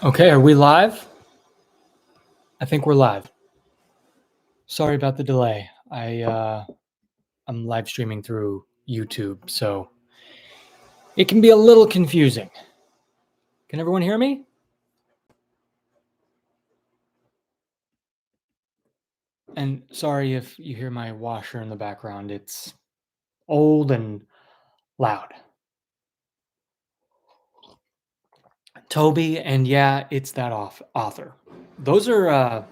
Okay, are we live? I think we're live. Sorry about the delay. I'm live streaming through YouTube, so it can be a little confusing. Can everyone hear me? And sorry if you hear my washer in the background. It's old and loud. Toby, and yeah, it's that author. Those are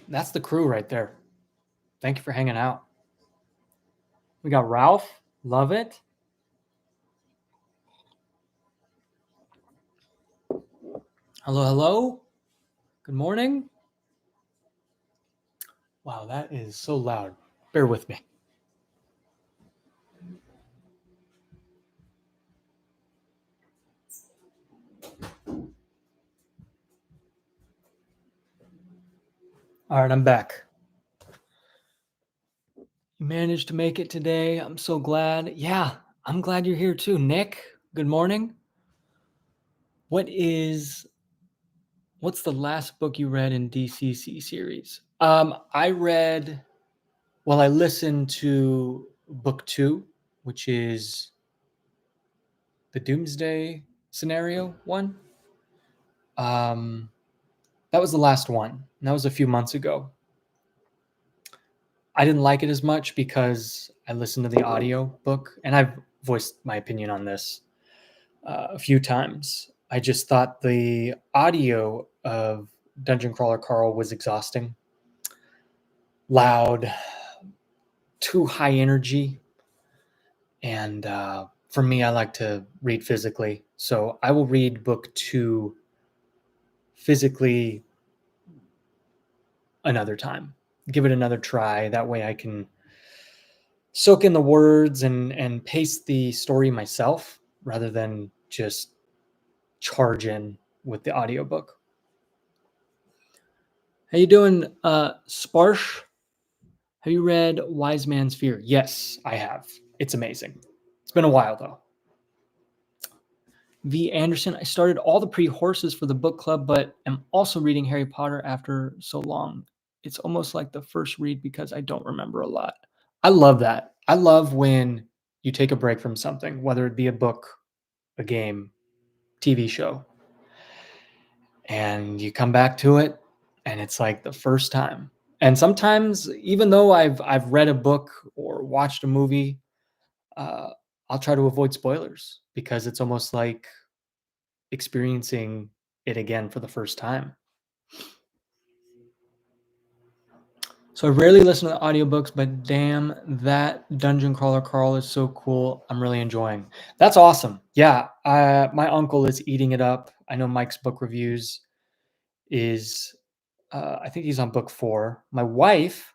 that's the crew right there. Thank you for hanging out. We got Ralph, love it. Hello, hello. Good morning. Wow, that is so loud. Bear with me. All right, I'm back. You managed to make it today. I'm so glad. Yeah, I'm glad you're here too. Nick, good morning. What's the last book you read in DCC series? I listened to booktube, which is the Doomsday Scenario one. That was the last one. And that was a few months ago. I didn't like it as much because I listened to the audio book, and I've voiced my opinion on this a few times. I just thought the audio of Dungeon Crawler Carl was exhausting, loud, too high energy, and for me, I like to read physically, so I will read book 2 physically another time. Give it another try. That way, I can soak in the words and pace the story myself rather than just charge in with the audiobook. How you doing, Sparsh? Have you read Wise Man's Fear? Yes, I have. It's amazing. It's been a while though. V. Anderson, I started all the pre-horses for the book club, but am also reading Harry Potter after so long. It's almost like the first read because I don't remember a lot. I love that. I love when you take a break from something, whether it be a book, a game, TV show, and you come back to it and it's like the first time. And sometimes, even though I've read a book or watched a movie, uh, I'll try to avoid spoilers because it's almost like experiencing it again for the first time. So I rarely listen to audiobooks, but damn, that Dungeon Crawler Carl is so cool. I'm really enjoying. That's awesome. Yeah, my uncle is eating it up. I know Mike's book reviews is, I think he's on book 4. My wife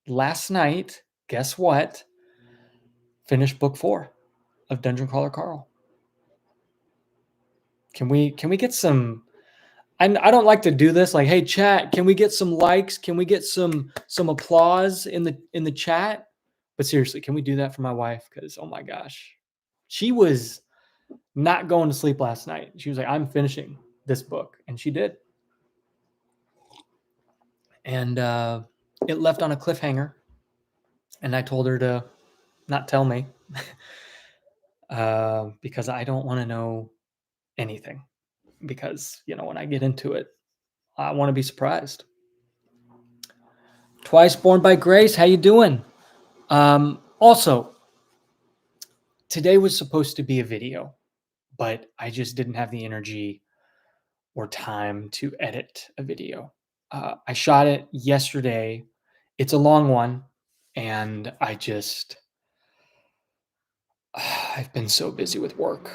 last night, guess what? Finished book 4 of Dungeon Crawler Carl. Can we get some? I don't like to do this. Like, hey, chat, can we get some likes? Can we get some applause in the chat? But seriously, can we do that for my wife? Because oh my gosh, she was not going to sleep last night. She was like, I'm finishing this book, and she did. And it left on a cliffhanger, and I told her to not tell me because I don't want to know anything. Because when I get into it, I want to be surprised. Twice Born by Grace, how you doing? Also, today was supposed to be a video, but I just didn't have the energy or time to edit a video. I shot it yesterday. It's a long one, and I've been so busy with work.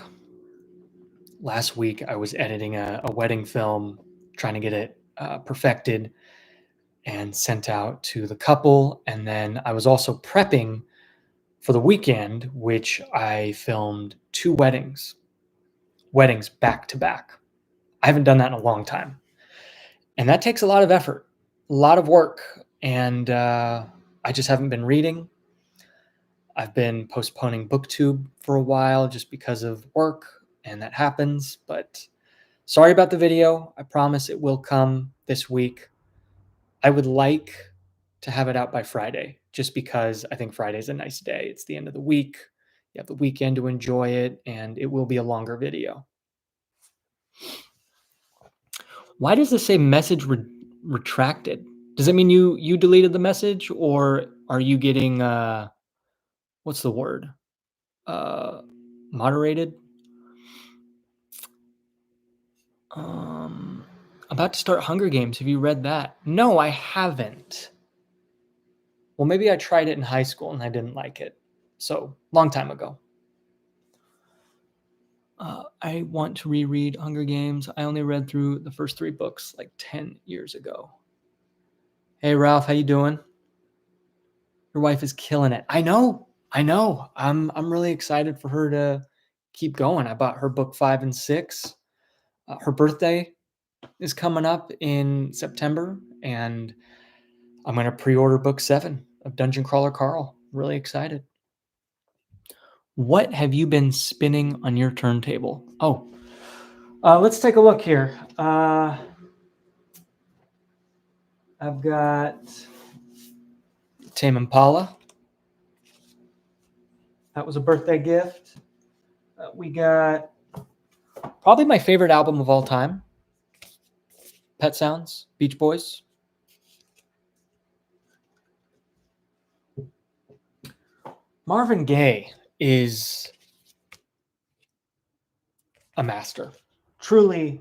Last week, I was editing a wedding film, trying to get it perfected and sent out to the couple. And then I was also prepping for the weekend, which I filmed 2 weddings back to back. I haven't done that in a long time. And that takes a lot of effort, a lot of work. And I just haven't been reading. I've been postponing booktube for a while just because of work, and that happens. But Sorry about the video. I promise it will come this week. I would like to have it out by Friday, just because I think Friday's a nice day. It's the end of the week. You have the weekend to enjoy it, and it will be a longer video. Why does this say message retracted? Does that mean you deleted the message, or are you getting what's the word? Moderated? About to start Hunger Games. Have you read that? No, I haven't. Well, maybe I tried it in high school and I didn't like it. So, long time ago. I want to reread Hunger Games. I only read through the first 3 books like 10 years ago. Hey, Ralph, how you doing? Your wife is killing it. I know. I'm really excited for her to keep going. I bought her book 5 and 6. Her birthday is coming up in September, and I'm going to pre-order book 7 of Dungeon Crawler Carl. Really excited. What have you been spinning on your turntable? Oh, let's take a look here. I've got Tame Impala. That was a birthday gift. We got probably my favorite album of all time, Pet Sounds, Beach Boys. Marvin Gaye is a master. Truly,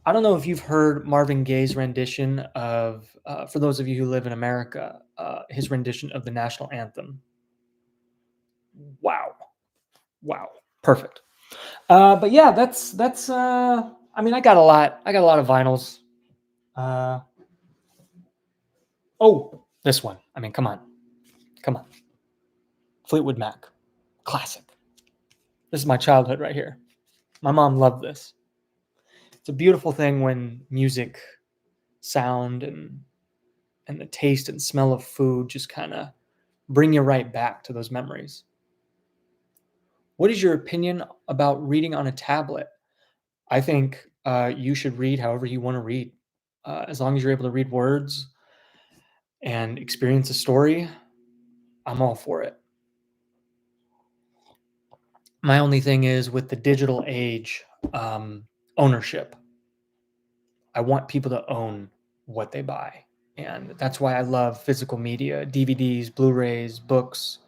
I don't know if you've heard Marvin Gaye's rendition of, for those of you who live in America, his rendition of the national anthem. Wow. Perfect. But yeah, that's I mean, I got a lot of vinyls. Oh, this one. I mean, come on. Fleetwood Mac. Classic. This is my childhood right here. My mom loved this. It's a beautiful thing when music, sound, and the taste and smell of food just kind of bring you right back to those memories. What is your opinion about reading on a tablet? I think you should read however you want to read. As long as you're able to read words and experience a story, I'm all for it. My only thing is with the digital age, ownership. I want people to own what they buy. And that's why I love physical media, DVDs, Blu-rays, books,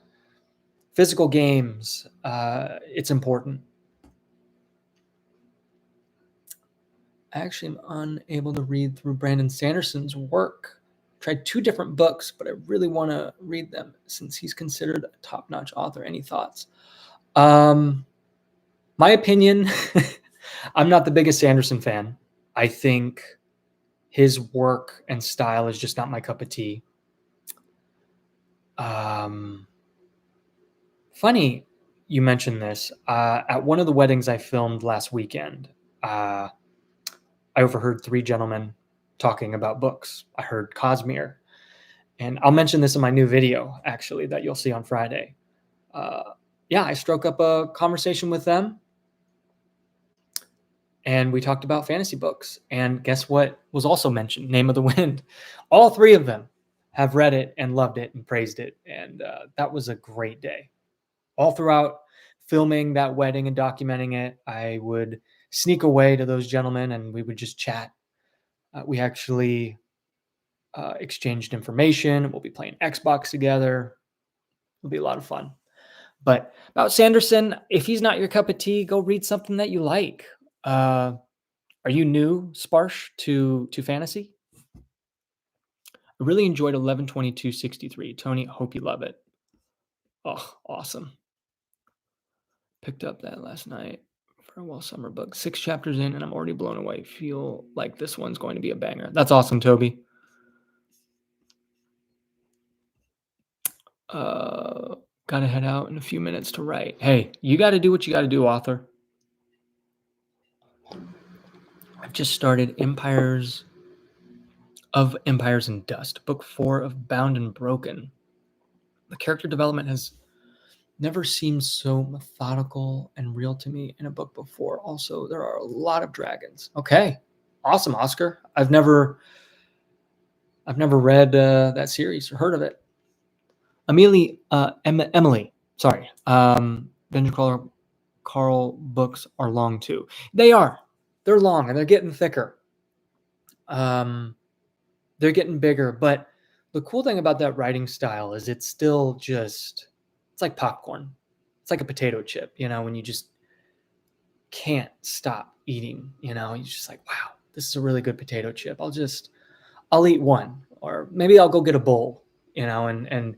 physical games. It's important. I actually am unable to read through Brandon Sanderson's work. Tried 2 different books, but I really want to read them since he's considered a top-notch author. Any thoughts? My opinion, I'm not the biggest Sanderson fan. I think his work and style is just not my cup of tea. Funny you mentioned this. At one of the weddings I filmed last weekend, I overheard 3 gentlemen talking about books. I heard Cosmere. And I'll mention this in my new video, actually, that you'll see on Friday. I struck up a conversation with them. And we talked about fantasy books. And guess what was also mentioned? Name of the Wind. All 3 of them have read it and loved it and praised it. And that was a great day. All throughout filming that wedding and documenting it, I would sneak away to those gentlemen and we would just chat. We actually exchanged information. We'll be playing Xbox together. It'll be a lot of fun. But about Sanderson, if he's not your cup of tea, go read something that you like. Are you new, Sparsh, to fantasy? I really enjoyed 11/22/63. Tony, hope you love it. Oh, awesome. Picked up that last night. Farewell Summer Book. 6 chapters in, and I'm already blown away. Feel like this one's going to be a banger. That's awesome, Toby. Gotta head out in a few minutes to write. Hey, you got to do what you got to do, author. I've just started Empires and Dust, book 4 of Bound and Broken. The character development has never seemed so methodical and real to me in a book before. Also, there are a lot of dragons. Okay, awesome, Oscar. I've never read that series or heard of it. Emily, sorry. Dungeon Crawler Carl books are long too. They are. They're long and they're getting thicker. Um, they're getting bigger, but the cool thing about that writing style is it's still just it's like popcorn. It's like a potato chip, when you just can't stop eating, you're just like, wow, this is a really good potato chip. I'll eat one, or maybe I'll go get a bowl, and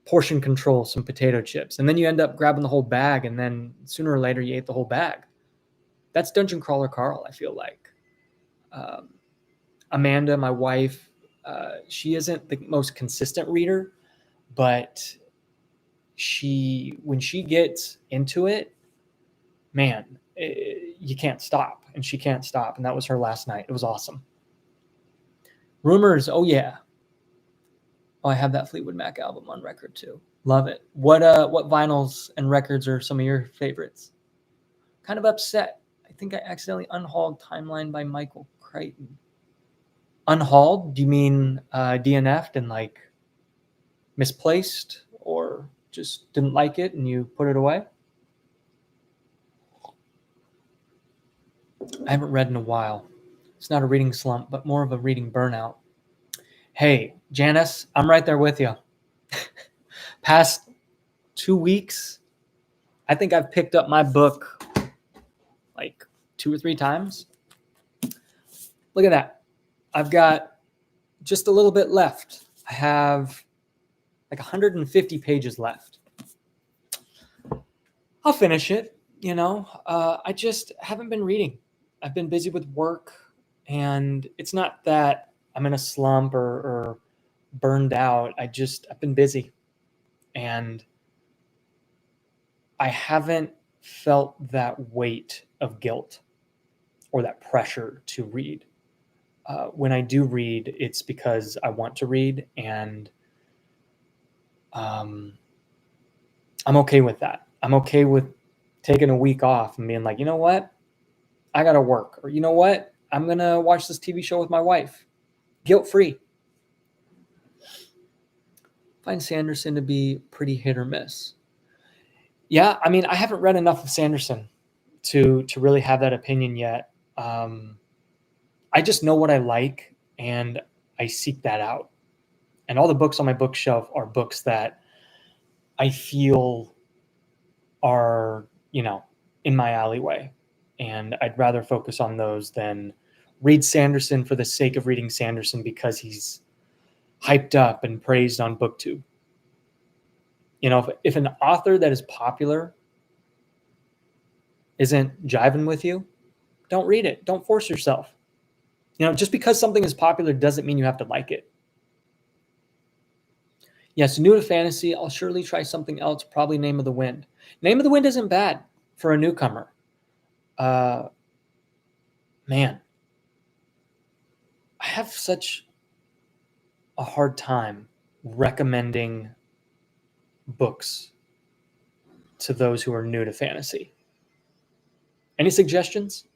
portion control some potato chips. And then you end up grabbing the whole bag, and then sooner or later you ate the whole bag. That's Dungeon Crawler Carl, I feel like. Um, Amanda, my wife, she isn't the most consistent reader, but when she gets into it, man, you can't stop, and she can't stop. And that was her last night. It was awesome. Rumors, oh yeah. Oh, I have that Fleetwood Mac album on record too. Love it. What vinyls and records are some of your favorites? Kind of upset. I think I accidentally unhauled Timeline by Michael Crichton. Unhauled? Do you mean DNF'd and like misplaced, or just didn't like it and you put it away? I haven't read in a while. It's not a reading slump, but more of a reading burnout. Hey, Janice, I'm right there with you. Past 2 weeks, I think I've picked up my book like 2 or 3 times. Look at that. I've got just a little bit left. I have like 150 pages left. I'll finish it, I just haven't been reading. I've been busy with work, and it's not that I'm in a slump or burned out. I've been busy, and I haven't felt that weight of guilt or that pressure to read. When I do read, it's because I want to read, and I'm okay with that. I'm okay with taking a week off and being like, you know what? I got to work. Or you know what? I'm going to watch this TV show with my wife. Guilt-free. Find Sanderson to be pretty hit or miss. Yeah, I mean, I haven't read enough of Sanderson to really have that opinion yet. I just know what I like, and I seek that out. And all the books on my bookshelf are books that I feel are, in my alleyway. And I'd rather focus on those than read Sanderson for the sake of reading Sanderson because he's hyped up and praised on BookTube. If an author that is popular isn't jiving with you, don't read it. Don't force yourself. Just because something is popular doesn't mean you have to like it. Yes, new to fantasy, I'll surely try something else, probably Name of the Wind. Name of the Wind isn't bad for a newcomer. Man, I have such a hard time recommending books to those who are new to fantasy. Any suggestions?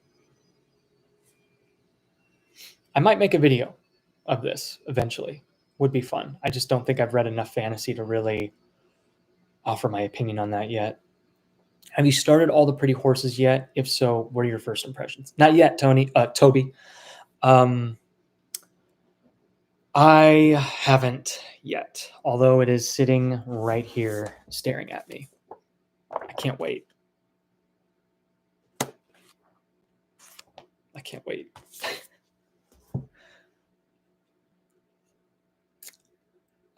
I might make a video of this eventually. Would be fun. I just don't think I've read enough fantasy to really offer my opinion on that yet. Have you started All the Pretty Horses yet? If so, what are your first impressions? Not yet, Toby. I haven't yet, although it is sitting right here staring at me. I can't wait. I can't wait.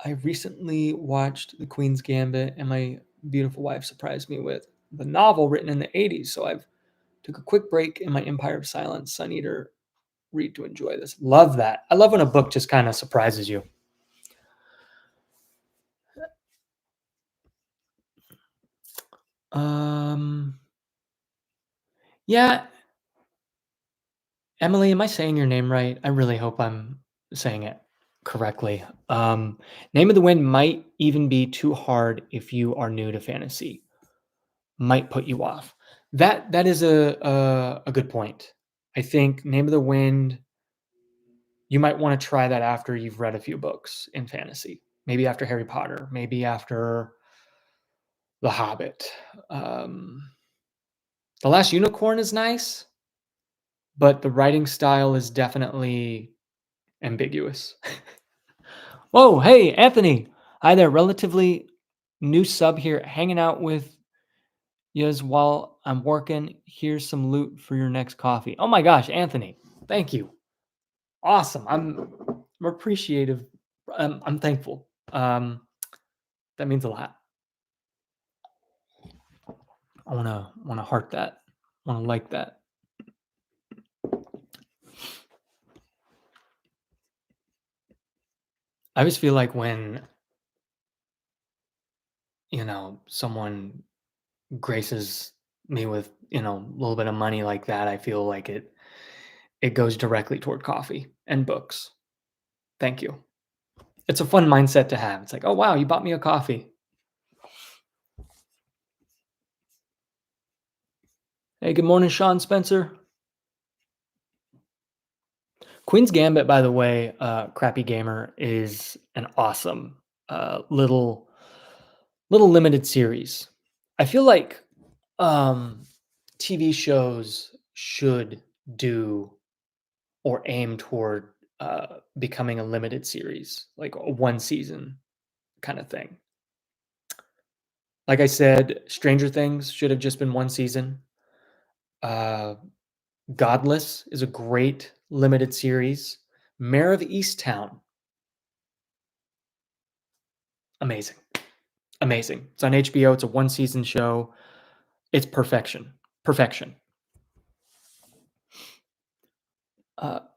I recently watched The Queen's Gambit, and my beautiful wife surprised me with the novel written in the 80s. So I've took a quick break in my Empire of Silence Sun Eater read to enjoy this. Love that. I love when a book just kind of surprises you. Yeah. Emily, am I saying your name right? I really hope I'm saying it correctly. Name of the Wind might even be too hard if you are new to fantasy. might put you off. That is a good point. I think Name of the Wind, you might want to try that after you've read a few books in fantasy. Maybe after Harry Potter, maybe after The Hobbit. The Last Unicorn is nice, but the writing style is definitely ambiguous. Whoa, hey, Anthony. Hi there. Relatively new sub here, hanging out with yous while I'm working. Here's some loot for your next coffee. Oh my gosh, Anthony. Thank you. Awesome. I'm appreciative. I'm thankful. That means a lot. I wanna heart that. Wanna like that. I always feel like when someone graces me with a little bit of money like that, I feel like it goes directly toward coffee and books. Thank you. It's a fun mindset to have. It's like, oh wow, you bought me a coffee. Hey, good morning, Sean Spencer. Queen's Gambit, by the way, Crappy Gamer, is an awesome little limited series. I feel like TV shows should do or aim toward becoming a limited series, like a one season kind of thing. Like I said, Stranger Things should have just been one season. Godless is a great limited series. Mayor of Easttown, amazing. Amazing. It's on HBO. It's a one season show. It's perfection. Perfection.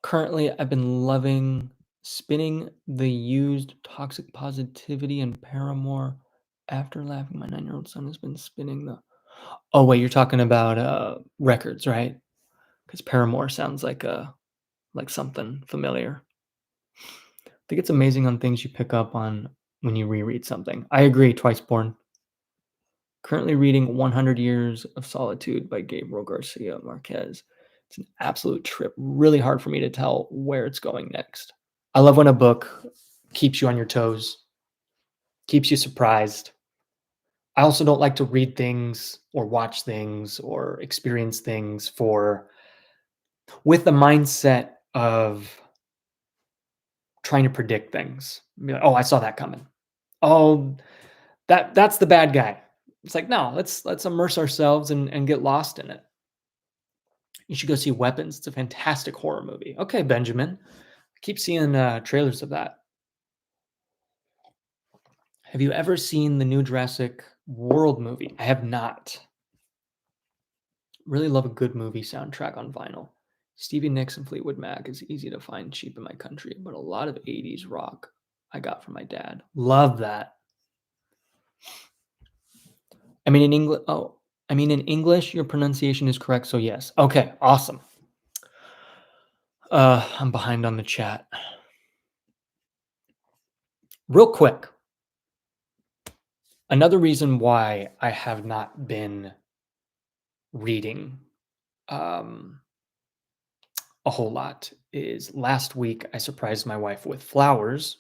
Currently, I've been loving spinning the used Toxic Positivity and Paramore. After laughing, my 9-year-old son has been spinning the. Oh wait, you're talking about records, right? Because Paramore sounds like something familiar. I think it's amazing on things you pick up on when you reread something. I agree, Twiceborn. Currently reading 100 Years of Solitude by Gabriel Garcia Marquez. It's an absolute trip. Really hard for me to tell where it's going next. I love when a book keeps you on your toes, keeps you surprised. I also don't like to read things or watch things or experience things with the mindset of trying to predict things. Be like, oh, I saw that coming. Oh, that's the bad guy. It's like, no, let's immerse ourselves and get lost in it. You should go see Weapons. It's a fantastic horror movie. Okay, Benjamin. I keep seeing trailers of that. Have you ever seen the new Jurassic World movie? I have not. Really love a good movie soundtrack on vinyl. Stevie Nicks and Fleetwood Mac is easy to find cheap in my country, but a lot of 80s rock I got from my dad. Love that. In English, your pronunciation is correct, so yes. Okay, awesome. I'm behind on the chat. Real quick, another reason why I have not been reading a whole lot is last week I surprised my wife with flowers.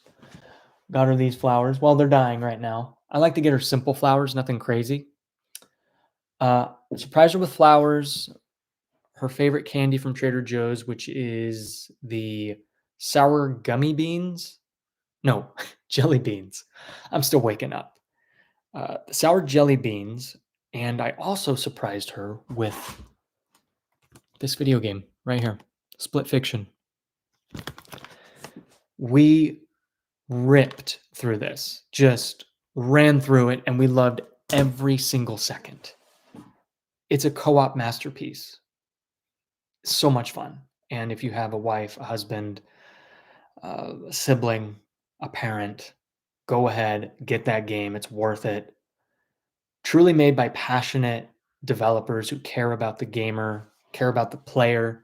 Got her these flowers. Well, they're dying right now. I like to get her simple flowers, nothing crazy. Surprised her with flowers. Her favorite candy from Trader Joe's, which is the sour gummy beans. No, jelly beans. I'm still waking up. The sour jelly beans. And I also surprised her with this video game right here, Split Fiction. We ripped through this, just ran through it, and we loved every single second. It's a co-op masterpiece. So much fun. And if you have a wife, a husband, a sibling, a parent, go ahead, get that game. It's worth it. Truly made by passionate developers who care about the gamer, care about the player.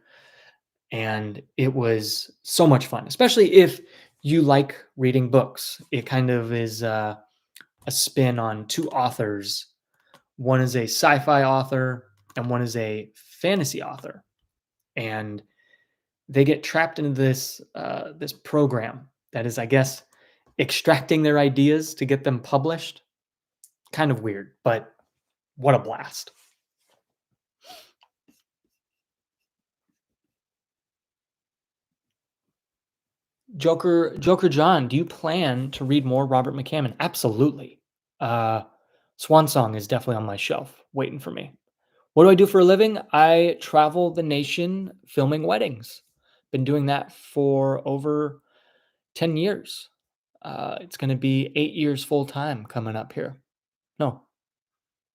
And it was so much fun, especially if you like reading books. It kind of is a spin on two authors One is a sci-fi author and one is a fantasy author, and they get trapped into this program that is, I guess, extracting their ideas to get them published. Kind of weird, but what a blast. Joker John, do you plan to read more Robert McCammon? Absolutely. Uh, Swan Song is definitely on my shelf, waiting for me. What do I do for a living? I travel the nation filming weddings. Been doing that for over 10 years. It's going to be 8 years full time coming up here. No,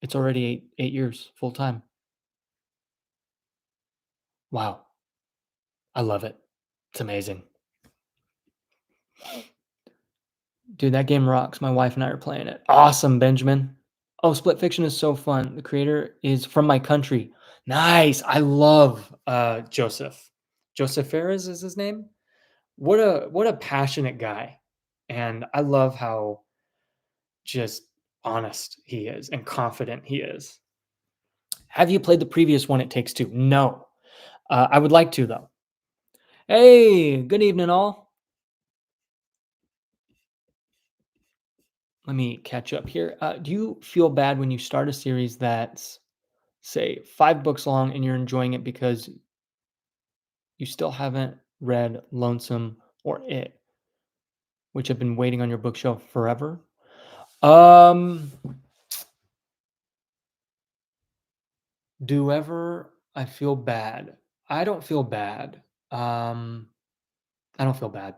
it's already eight years full time. Wow, I love it. It's amazing. Dude, that game rocks. My wife and I are playing it. Awesome, Benjamin. Oh, Split Fiction is so fun. The creator is from my country. Nice. I love Joseph. Joseph Ferris is his name. What a passionate guy. And I love how just honest he is and confident he is. Have you played the previous one, It Takes Two? No. I would like to, though. Hey, good evening, all. Let me catch up here. Do you feel bad when you start a series that's, say, 5 books long and you're enjoying it because you still haven't read Lonesome or It, which have been waiting on your bookshelf forever? Um, do ever I feel bad? I don't feel bad. Um, I don't feel bad.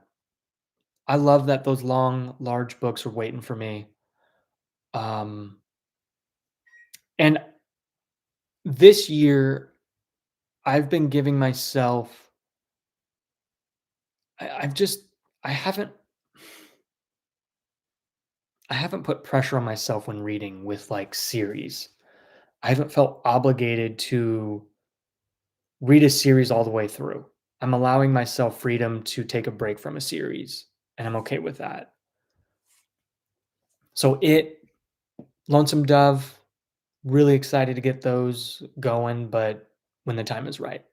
I love that those long, large books are waiting for me. Um, and this year, I've been giving myself. I've just. I haven't. I haven't put pressure on myself when reading with like series. I haven't felt obligated to read a series all the way through. I'm allowing myself freedom to take a break from a series, and I'm okay with that. So Lonesome Dove, really excited to get those going, but when the time is right.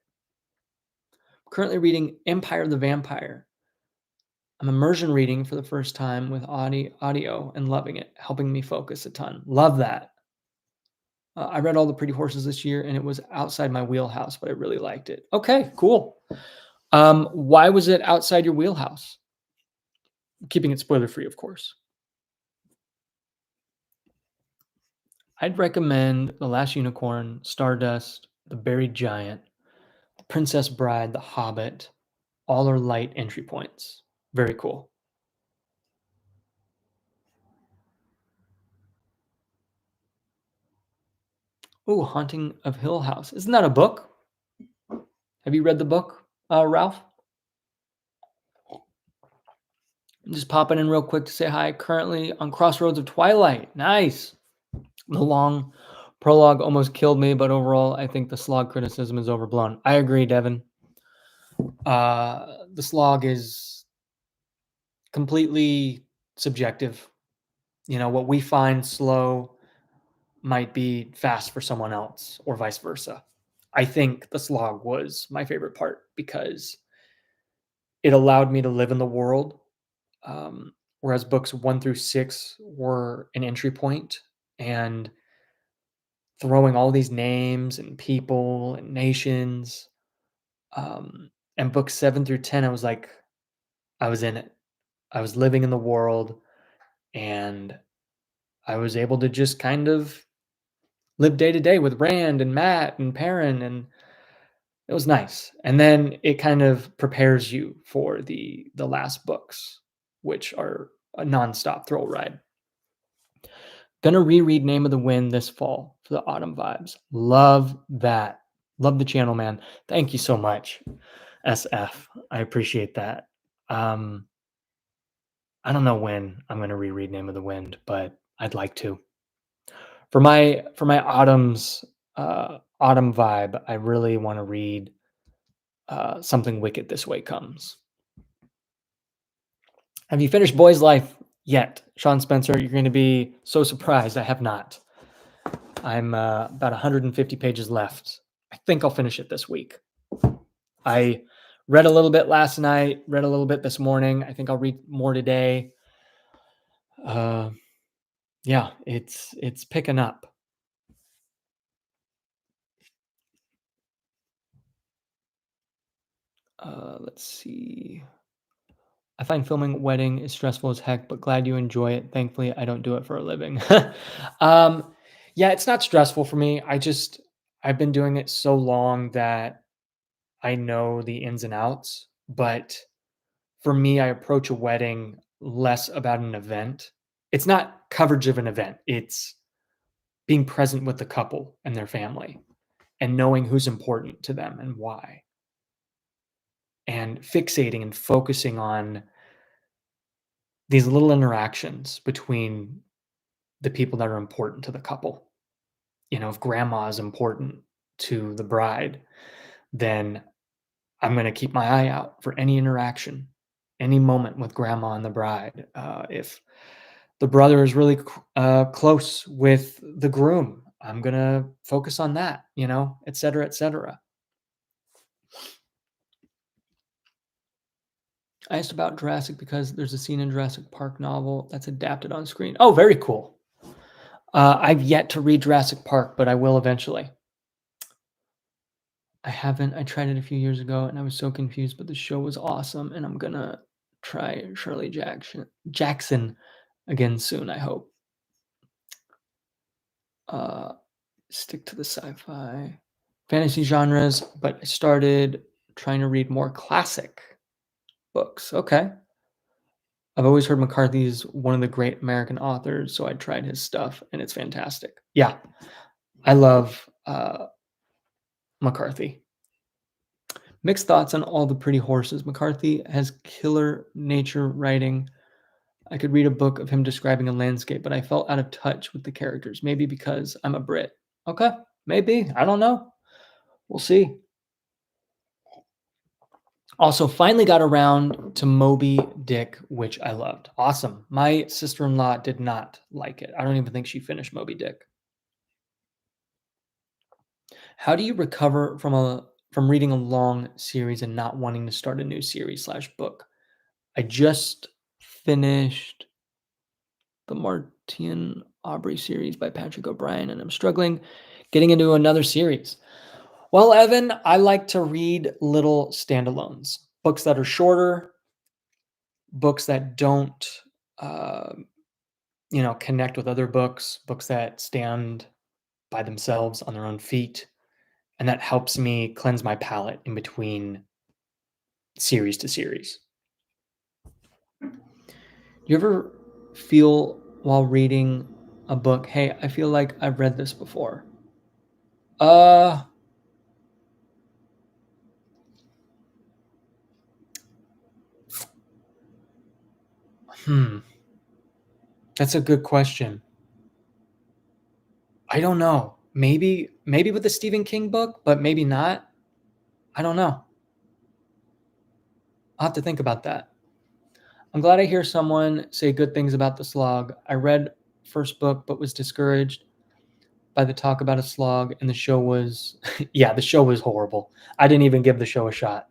Currently reading Empire of the Vampire. I'm immersion reading for the first time with audio and loving it, helping me focus a ton. Love that. I read All the Pretty Horses this year, and it was outside my wheelhouse, but I really liked it. Okay, cool. Why was it outside your wheelhouse? Keeping it spoiler free, of course. I'd recommend The Last Unicorn, Stardust, The Buried Giant, The Princess Bride, The Hobbit. All are light entry points. Very cool. Oh, Haunting of Hill House. Isn't that a book? Have you read the book, Ralph? I'm just popping in real quick to say hi. Currently on Crossroads of Twilight. Nice. The long prologue almost killed me, but overall, I think the slog criticism is overblown. I agree, Devin. The slog is completely subjective. You know, what we find slow might be fast for someone else, or vice versa. I think the slog was my favorite part because it allowed me to live in the world, whereas books 1 through 6 were an entry point, and throwing all these names and people and nations. And books 7 through 10, I was like, I was in it. I was living in the world, and I was able to just kind of live day to day with Rand and Matt and Perrin, and it was nice. And then it kind of prepares you for the last books, which are a nonstop thrill ride. Gonna reread Name of the Wind this fall for the autumn vibes. Love that. Love the channel, man. Thank you so much, SF. I appreciate that. I don't know when I'm gonna reread Name of the Wind, but I'd like to. For my autumn vibe, I really want to read Something Wicked This Way Comes. Have you finished Boy's Life yet, Sean Spencer? You're going to be so surprised. I have not. I'm about 150 pages left. I think I'll finish it this week. I read a little bit last night, read a little bit this morning. I think I'll read more today. Uh, yeah, it's picking up. Let's see. I find filming a wedding is stressful as heck, but glad you enjoy it. Thankfully, I don't do it for a living. um, yeah, it's not stressful for me. I've been doing it so long that I know the ins and outs. But for me, I approach a wedding less about an event. It's not coverage of an event. It's being present with the couple and their family and knowing who's important to them and why, and fixating and focusing on these little interactions between the people that are important to the couple. If grandma is important to the bride, then I'm going to keep my eye out for any interaction, any moment with grandma and the bride. If the brother is really close with the groom, I'm going to focus on that, et cetera, et cetera. I asked about Jurassic because there's a scene in Jurassic Park novel that's adapted on screen. Oh, very cool. I've yet to read Jurassic Park, but I will eventually. I haven't. I tried it a few years ago and I was so confused, but the show was awesome, and I'm gonna try Shirley Jackson again soon, I hope. Uh, Stick to the sci-fi, fantasy genres, but I started trying to read more classic books. Okay. I've always heard McCarthy is one of the great American authors, so I tried his stuff and it's fantastic. Yeah, I love McCarthy. Mixed thoughts on All the Pretty Horses. McCarthy has killer nature writing. I could read a book of him describing a landscape, but I felt out of touch with the characters. Maybe because I'm a Brit. Okay, maybe. I don't know. We'll see. Also, finally got around to Moby Dick, which I loved. Awesome. My sister-in-law did not like it. I don't even think she finished Moby Dick. How do you recover from reading a long series and not wanting to start a new series/book? I just finished the Martine Aubrey series by Patrick O'Brien, and I'm struggling getting into another series. Well, Evan, I like to read little standalones, books that are shorter, books that don't, uh, connect with other books that stand by themselves on their own feet, and that helps me cleanse my palate in between series to series. You ever feel while reading a book, hey, I feel like I've read this before? Uh, hmm. That's a good question. I don't know. Maybe with the Stephen King book, but maybe not. I don't know. I'll have to think about that. I'm glad I hear someone say good things about the slog. I read first book but was discouraged by the talk about a slog, and the show was yeah, the show was horrible. I didn't even give the show a shot.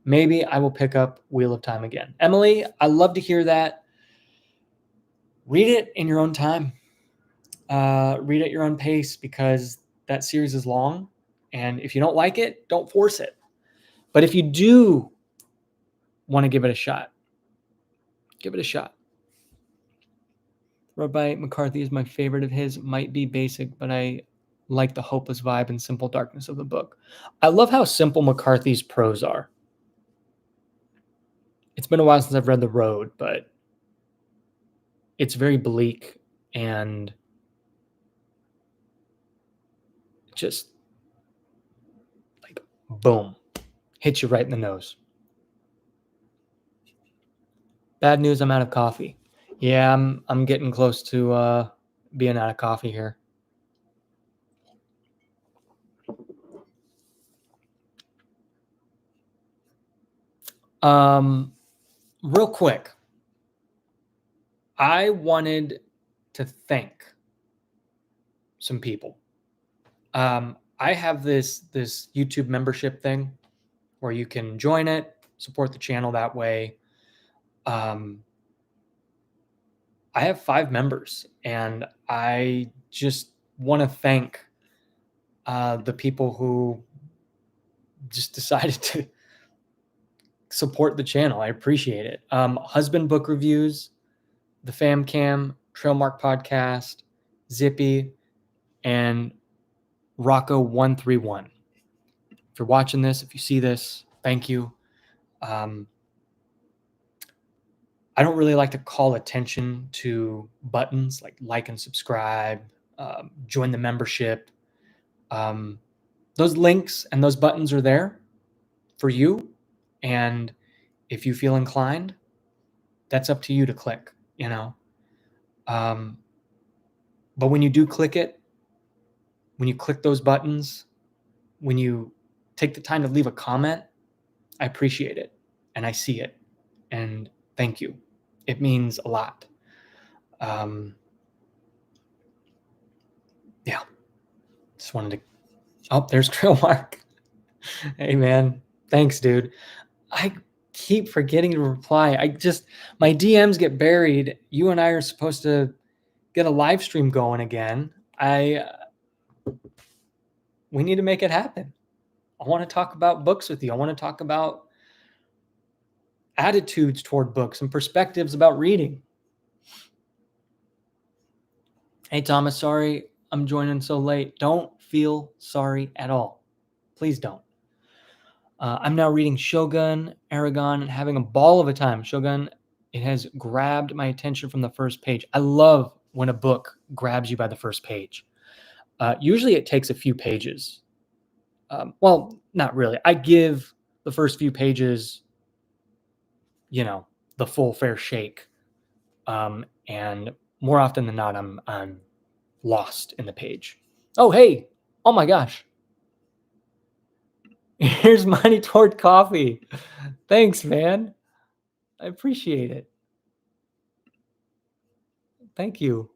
Maybe I will pick up Wheel of Time again. Emily, I love to hear that. Read it in your own time. Read at your own pace, because that series is long, and if you don't like it, don't force it. But if you do want to give it a shot, give it a shot. Rabbi McCarthy is my favorite of his. Might be basic, but I like the hopeless vibe and simple darkness of the book. I love how simple McCarthy's prose are. It's been a while since I've read The Road, but it's very bleak and just like boom, hits you right in the nose. Bad news, I'm out of coffee. Yeah, I'm getting close to being out of coffee here. Real quick, I wanted to thank some people. I have this YouTube membership thing where you can join it, support the channel that way. Um, I have 5 members, and I just want to thank the people who just decided to support the channel. I appreciate it. Husband Book Reviews, the Fam Cam, Trailmark Podcast, Zippy, and Rocco131. If you're watching this, if you see this, thank you. I don't really like to call attention to buttons like and subscribe, join the membership. Those links and those buttons are there for you. And if you feel inclined, that's up to you to click, you know. But when you do click it, when you click those buttons, when you take the time to leave a comment, I appreciate it and I see it. And thank you. It means a lot. Yeah. Just wanted to. Oh, there's Trailmark. Hey, man. Thanks, dude. I keep forgetting to reply. My DMs get buried. You and I are supposed to get a live stream going again. We need to make it happen. I want to talk about books with you. I want to talk about attitudes toward books and perspectives about reading. Hey, Thomas, sorry I'm joining so late. Don't feel sorry at all. Please don't. I'm now reading Shogun, Aragon, and having a ball of a time. Shogun, it has grabbed my attention from the first page. I love when a book grabs you by the first page. Usually it takes a few pages. Well, not really. I give the first few pages, the full fair shake. And more often than not, I'm lost in the page. Oh, hey. Oh my gosh. Here's money toward coffee. Thanks, man. I appreciate it. Thank you.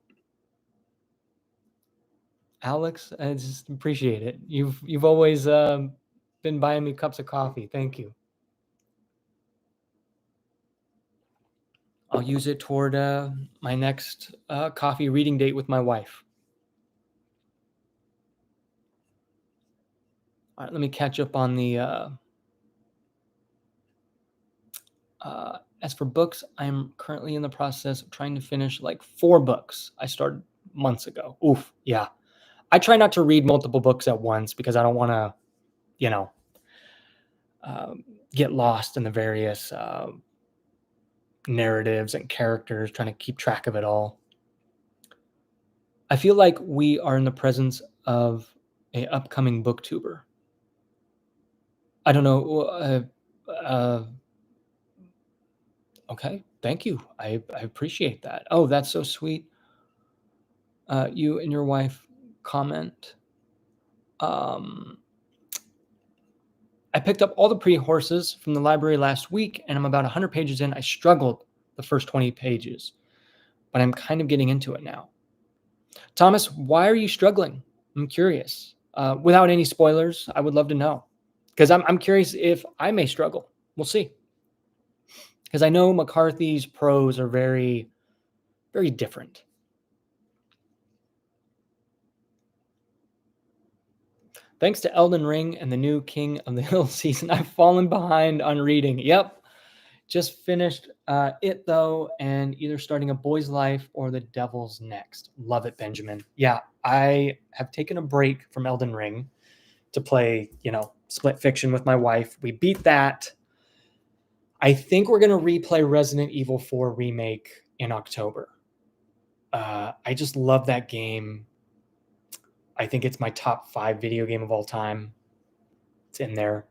Alex, I just appreciate it. You've always been buying me cups of coffee. Thank you. I'll use it toward my next coffee reading date with my wife. All right, let me catch up on the... as for books, I'm currently in the process of trying to finish like 4 books I started months ago. Oof, yeah. I try not to read multiple books at once because I don't want to, get lost in the various narratives and characters, trying to keep track of it all. I feel like we are in the presence of a upcoming booktuber. I don't know. Okay, thank you. I appreciate that. Oh, that's so sweet. You and your wife comment. I picked up all the pre-horses from the library last week, and I'm about 100 pages in. I struggled the first 20 pages, but I'm kind of getting into it now. Thomas, why are you struggling? I'm curious. Without any spoilers, I would love to know, because I'm curious if I may struggle. We'll see. Because I know McCarthy's prose are very, very different. Thanks to Elden Ring and the new King of the Hill season, I've fallen behind on reading. Yep. Just finished it, though, and either starting A Boy's Life or The Devil's Next. Love it, Benjamin. Yeah, I have taken a break from Elden Ring to play, Split Fiction with my wife. We beat that. I think we're going to replay Resident Evil 4 Remake in October. I just love that game. I think it's my top 5 video game of all time. It's in there.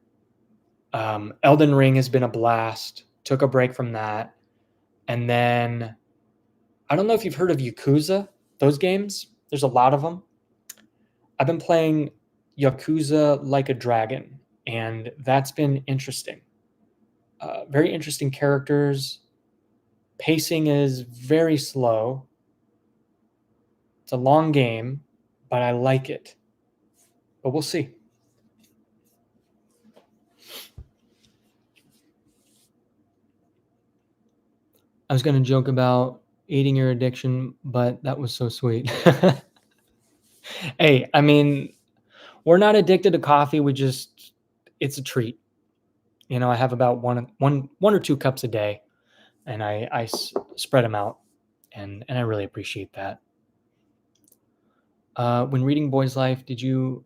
Elden Ring has been a blast. Took a break from that. And then, I don't know if you've heard of Yakuza, those games. There's a lot of them. I've been playing Yakuza Like a Dragon, and that's been interesting. Very interesting characters. Pacing is very slow. It's a long game, but I like it. but we'll see. I was going to joke about eating your addiction, but that was so sweet. Hey, I mean, we're not addicted to coffee. It's a treat. I have about one or two cups a day, and I spread them out, and I really appreciate that. When reading Boy's Life, did you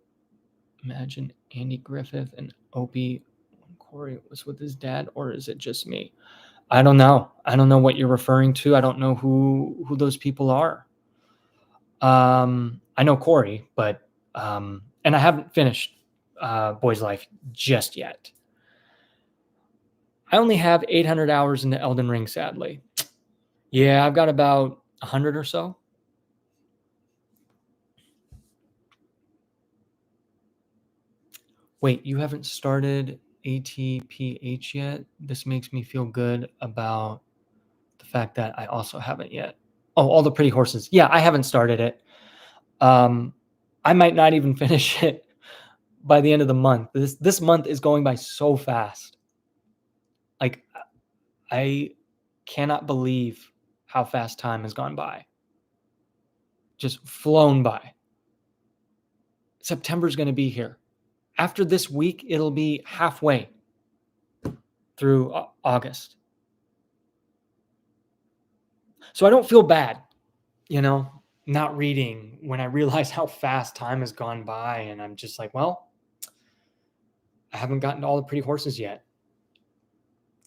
imagine Andy Griffith and Opie when Corey was with his dad, or is it just me? I don't know. I don't know what you're referring to. I don't know who those people are. I know Corey, but and I haven't finished Boy's Life just yet. I only have 800 hours in the Elden Ring, sadly. Yeah, I've got about 100 or so. Wait, you haven't started ATPH yet? This makes me feel good about the fact that I also haven't yet. Oh, All the Pretty Horses. Yeah, I haven't started it. I might not even finish it by the end of the month. This month is going by so fast. Like, I cannot believe how fast time has gone by. Just flown by. September's going to be here. After this week, it'll be halfway through August. So I don't feel bad, not reading when I realize how fast time has gone by. And I'm just like, well, I haven't gotten to All the Pretty Horses yet.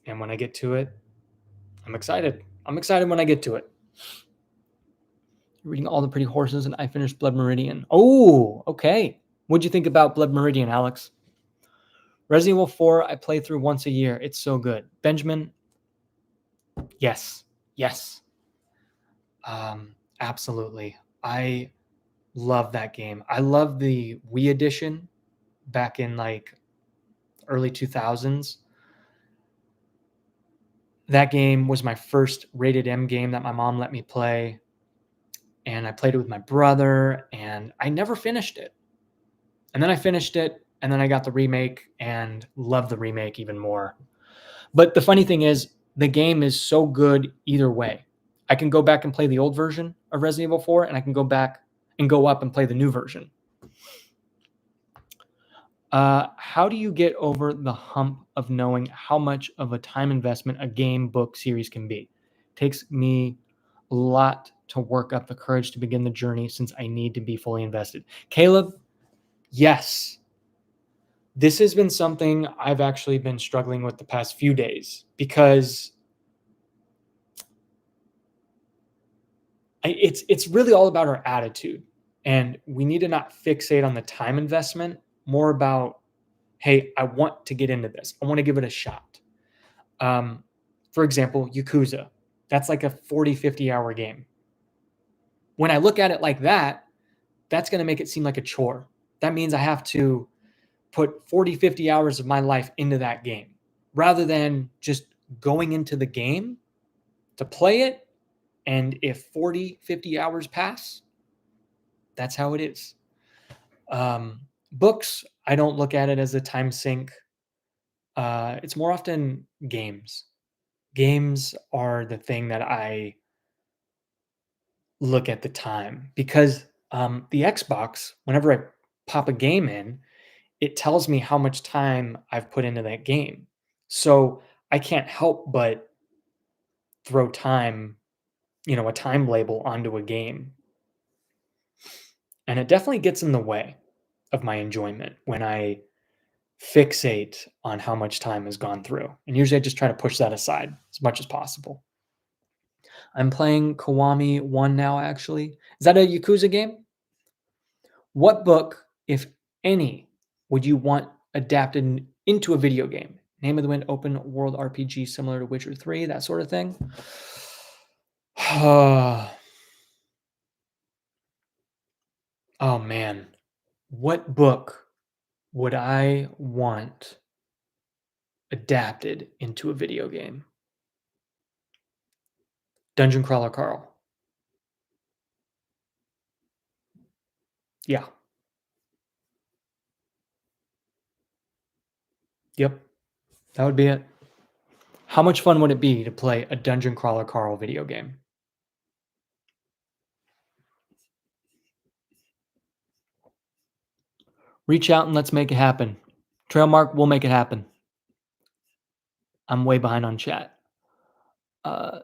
And when I get to it, I'm excited. I'm excited when I get to it. Reading All the Pretty Horses, and I finished Blood Meridian. Oh, okay. What'd you think about Blood Meridian, Alex? Resident Evil 4, I play through once a year. It's so good. Benjamin, yes. Absolutely. I love that game. I love the Wii edition back in like early 2000s. That game was my first rated M game that my mom let me play. And I played it with my brother, and I never finished it. And then I finished it, and then I got the remake and loved the remake even more. But the funny thing is, the game is so good either way. I can go back and play the old version of Resident Evil 4, and I can go back and go up and play the new version. How do you get over the hump of knowing how much of a time investment a game, book, series can be? It takes me a lot to work up the courage to begin the journey since I need to be fully invested. Caleb, yes. This has been something I've actually been struggling with the past few days because it's really all about our attitude, and we need to not fixate on the time investment, more about, hey, I want to get into this. I want to give it a shot. For example, Yakuza. That's like a 40, 50-hour game. When I look at it like that, that's going to make it seem like a chore. That means I have to put 40, 50 hours of my life into that game rather than just going into the game to play it. And if 40, 50 hours pass, that's how it is. Books, I don't look at it as a time sink. It's more often games. Games are the thing that I look at the time because the Xbox, whenever I pop a game in, it tells me how much time I've put into that game. So I can't help but throw time, a time label onto a game. And it definitely gets in the way of my enjoyment when I fixate on how much time has gone through. And usually I just try to push that aside as much as possible. I'm playing Kiwami 1 now, actually. Is that a Yakuza game? What book, if any, would you want adapted into a video game? Name of the Wind, open world RPG similar to Witcher 3, that sort of thing. Oh man. What book would I want adapted into a video game? Dungeon Crawler Carl. Yeah. Yep, that would be it. How much fun would it be to play a Dungeon Crawler Carl video game? Reach out and let's make it happen. Trailmark, we'll make it happen. I'm way behind on chat. Uh,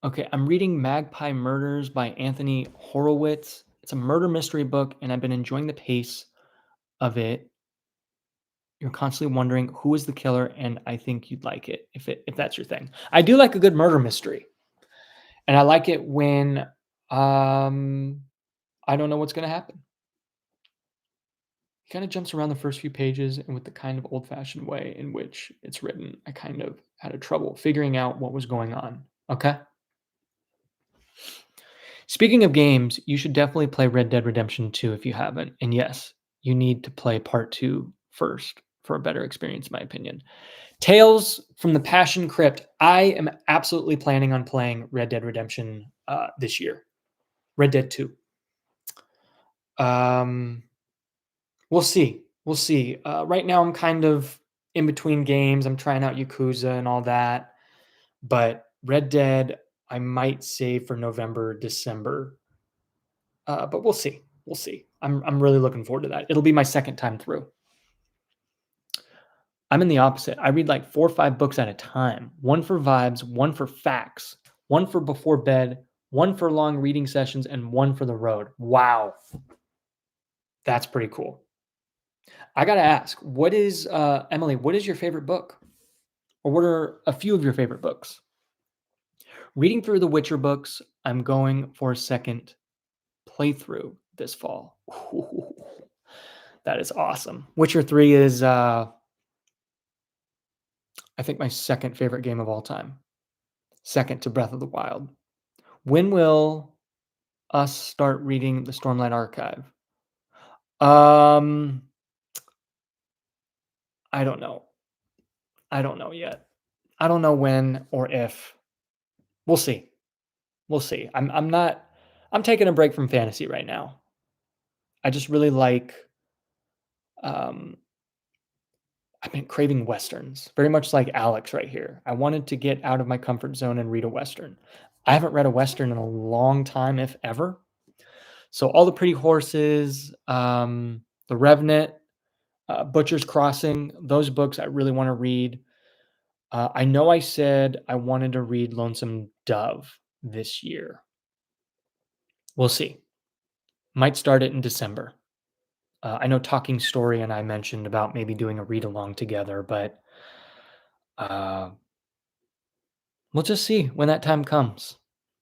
okay, I'm reading Magpie Murders by Anthony Horowitz. It's a murder mystery book, and I've been enjoying the pace of it. You're constantly wondering who is the killer, and I think you'd like it if that's your thing. I do like a good murder mystery, and I like it when um, I don't know what's going to happen. He kind of jumps around the first few pages, and with the kind of old-fashioned way in which it's written, I kind of had a trouble figuring out what was going on. Okay. Speaking of games, you should definitely play Red Dead Redemption 2 if you haven't. And yes, you need to play part 2 first for a better experience, in my opinion. Tales from the Passion Crypt. I am absolutely planning on playing Red Dead Redemption this year. Red Dead 2. Um, we'll see. We'll see. Right now, I'm kind of in between games. I'm trying out Yakuza and all that. But Red Dead, I might save for November, December. But we'll see. We'll see. I'm really looking forward to that. It'll be my second time through. I'm in the opposite. I read like 4 or 5 books at a time. One for vibes, one for facts, one for before bed, one for long reading sessions, and one for the road. Wow. That's pretty cool. I gotta ask, what is Emily, what is your favorite book? Or what are a few of your favorite books? Reading through the Witcher books, I'm going for a second playthrough this fall. Ooh, that is awesome. Witcher 3 is I think my second favorite game of all time. Second to Breath of the Wild. When will us start reading the Stormlight Archive? Um, I don't know. I don't know yet. I don't know when or if. We'll see. We'll see. I'm not I'm taking a break from fantasy right now. I just really like um I've been craving westerns, very much like Alex right here. I wanted to get out of my comfort zone and read a western. I haven't read a western in a long time, if ever. So all the Pretty Horses, The Revenant, Butcher's Crossing, those books I really want to read. I know I said I wanted to read Lonesome Dove this year. We'll see. Might start it in December. I know Talking Story and I mentioned about maybe doing a read along together, but uh, we'll just see when that time comes.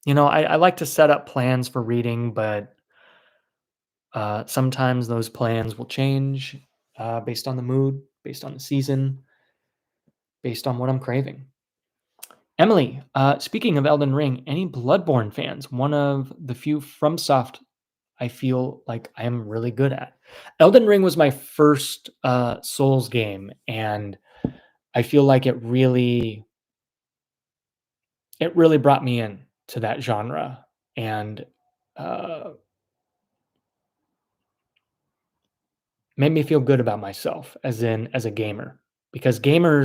I like to set up plans for reading, but sometimes those plans will change based on the mood, based on the season, based on what I'm craving. Emily, speaking of Elden Ring, any Bloodborne fans? One of the few FromSoft I feel like I am really good at. Elden Ring was my first Souls game, and I feel like it really brought me in to that genre and uh, made me feel good about myself as a gamer because gaming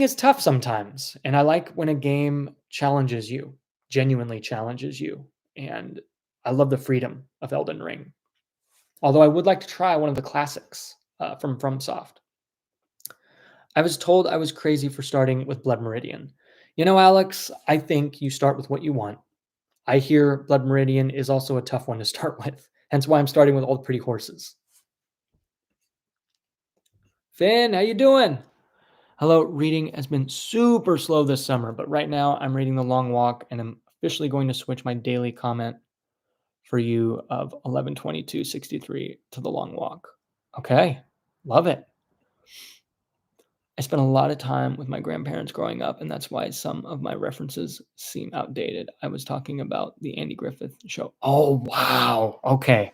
is tough sometimes, and I like when a game challenges you, genuinely challenges you, and I love the freedom of Elden Ring. Although I would like to try one of the classics from FromSoft. I was told I was crazy for starting with Blood Meridian. Alex, I think you start with what you want. I hear Blood Meridian is also a tough one to start with, hence why I'm starting with All the Pretty Horses. Finn, how you doing? Hello, reading has been super slow this summer, but right now I'm reading The Long Walk and I'm officially going to switch my daily comment for you of 11:22:63 to The Long Walk. Okay, love it. I spent a lot of time with my grandparents growing up, and that's why some of my references seem outdated. I was talking about the Andy Griffith show. Oh, wow. Okay,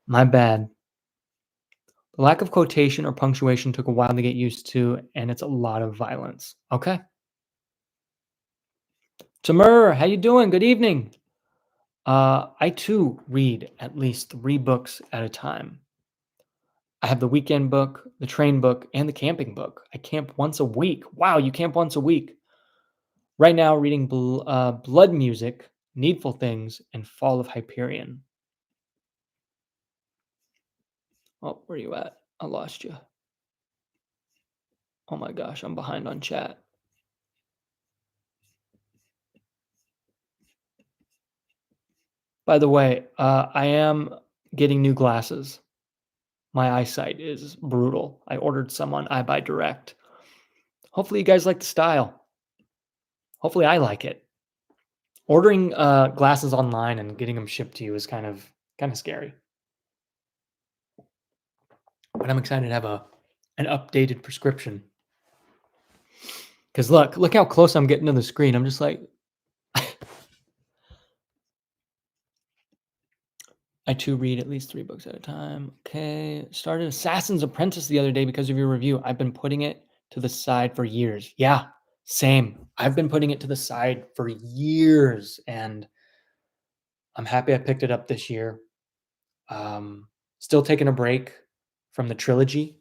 my bad. The lack of quotation or punctuation took a while to get used to, and it's a lot of violence. Okay. Tamur, how you doing? Good evening. I too read at least 3 books at a time. I have the weekend book, the train book, and the camping book. I camp once a week. Wow, you camp once a week. Right now, reading Blood Music, Needful Things, and Fall of Hyperion. Oh, where are you at? I lost you. Oh my gosh, I'm behind on chat. By the way, I am getting new glasses. My eyesight is brutal. I ordered some on iBuyDirect. Hopefully, you guys like the style. Hopefully, I like it. Ordering glasses online and getting them shipped to you is kind of scary. But I'm excited to have an updated prescription. Because look how close I'm getting to the screen. I'm just like, I too read at least 3 books at a time. Okay. Started Assassin's Apprentice the other day because of your review. I've been putting it to the side for years. Yeah, same. I've been putting it to the side for years, and I'm happy I picked it up this year. Still taking a break from the trilogy,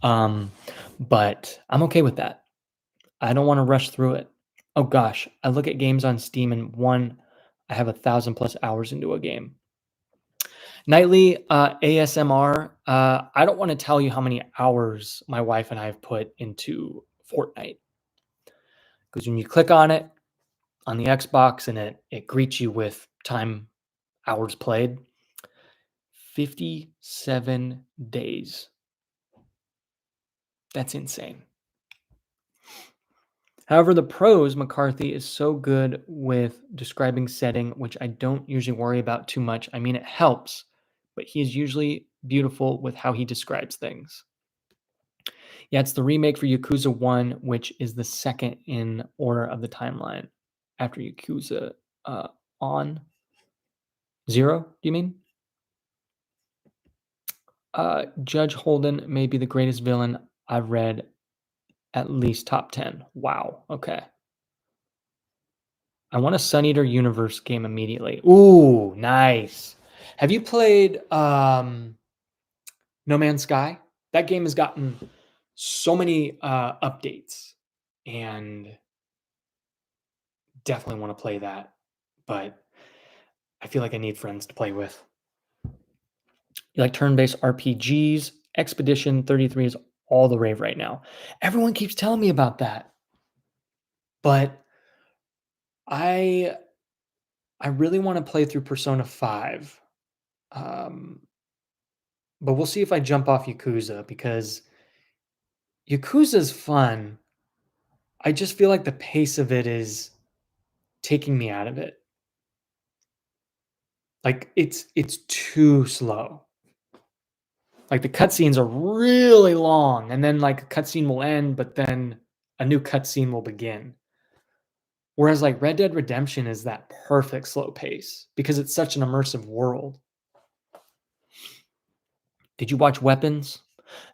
but I'm okay with that. I don't want to rush through it. Oh gosh, I look at games on Steam, and I have 1,000+ hours into a game. Nightly ASMR. I don't want to tell you how many hours my wife and I have put into Fortnite, because when you click on it on the Xbox and it greets you with time hours played, 57 days. That's insane. However, the pros, McCarthy is so good with describing setting, which I don't usually worry about too much. I mean, it helps, but he is usually beautiful with how he describes things. Yeah, it's the remake for Yakuza 1, which is the second in order of the timeline after Yakuza on 0, do you mean? Judge Holden may be the greatest villain I've read, at least top 10. Wow. Okay. I want a Sun Eater Universe game immediately. Ooh, nice. Have you played No Man's Sky? That game has gotten so many updates, and definitely want to play that. But I feel like I need friends to play with. You like turn-based RPGs? Expedition 33 is all the rave right now. Everyone keeps telling me about that. But I really want to play through Persona 5. But we'll see if I jump off Yakuza, because Yakuza's fun. I just feel like the pace of it is taking me out of it. Like it's too slow. Like the cutscenes are really long, and then like a cutscene will end, but then a new cutscene will begin. Whereas like Red Dead Redemption is that perfect slow pace because it's such an immersive world. Did you watch Weapons?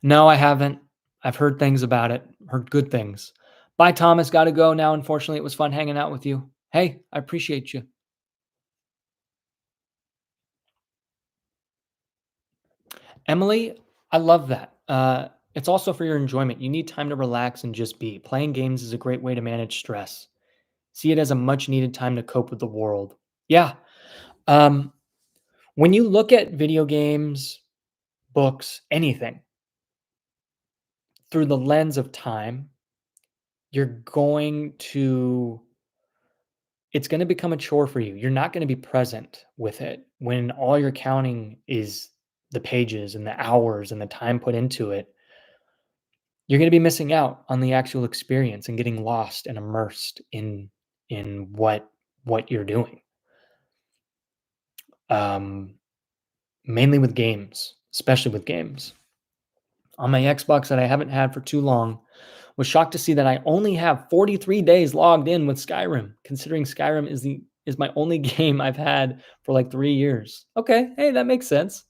No, I haven't. I've heard things about it, heard good things. Bye, Thomas. Got to go now. Unfortunately, it was fun hanging out with you. Hey, I appreciate you. Emily, I love that. It's also for your enjoyment. You need time to relax and just be. Playing games is a great way to manage stress. See it as a much needed time to cope with the world. Yeah. Um, when you look at video games, books, anything through the lens of time, you're going to it's going to become a chore for you. You're not going to be present with it when all you're counting is the pages and the hours and the time put into it. You're going to be missing out on the actual experience and getting lost and immersed in what you're doing. Um, Mainly with games, especially with games. On my Xbox that I haven't had for too long, was shocked to see that I only have 43 days logged in with Skyrim, considering Skyrim is my only game I've had for like 3 years. Okay, hey, that makes sense.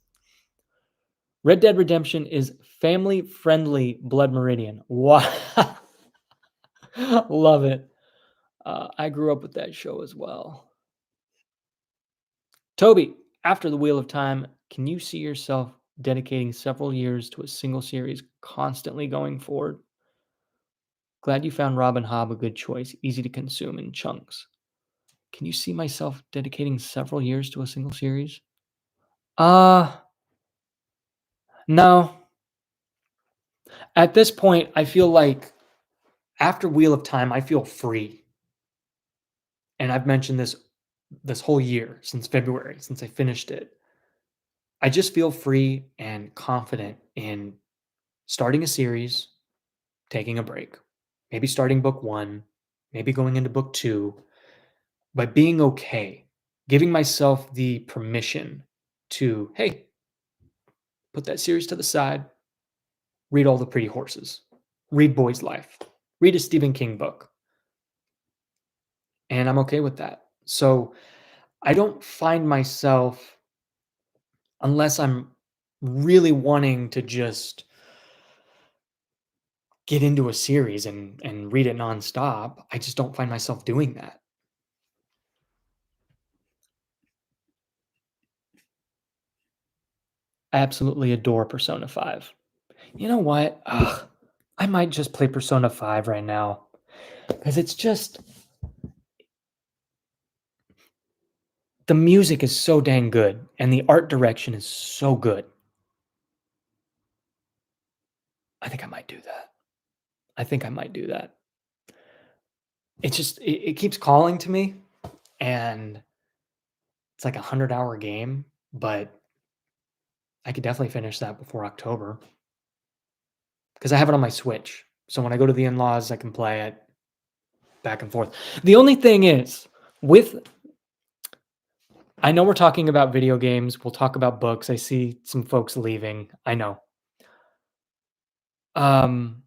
Red Dead Redemption is family-friendly Blood Meridian. Wow. Love it. I grew up with that show as well. Toby, after the Wheel of Time, can you see yourself dedicating several years to a single series, constantly going forward? Glad you found Robin Hobb a good choice, easy to consume in chunks. Can you see myself dedicating several years to a single series? Uh, no. At this point, I feel like after Wheel of Time, I feel free. And I've mentioned this whole year since February, since I finished it. I just feel free and confident in starting a series, taking a break, maybe starting book 1, maybe going into book 2, but being okay, giving myself the permission to, hey, put that series to the side, read All the Pretty Horses, read Boy's Life, read a Stephen King book, and I'm okay with that. So I don't find myself, unless I'm really wanting to just get into a series and read it nonstop, I just don't find myself doing that. I absolutely adore Persona 5. You know what? Ugh, I might just play Persona 5 right now because it's just the music is so dang good and the art direction is so good. I think I might do that. I think I might do that. It keeps calling to me, and it's like a 100-hour game, but I could definitely finish that before October because I have it on my Switch. So when I go to the in-laws, I can play it back and forth. The only thing is, with I know we're talking about video games, we'll talk about books. I see some folks leaving. I know. Um,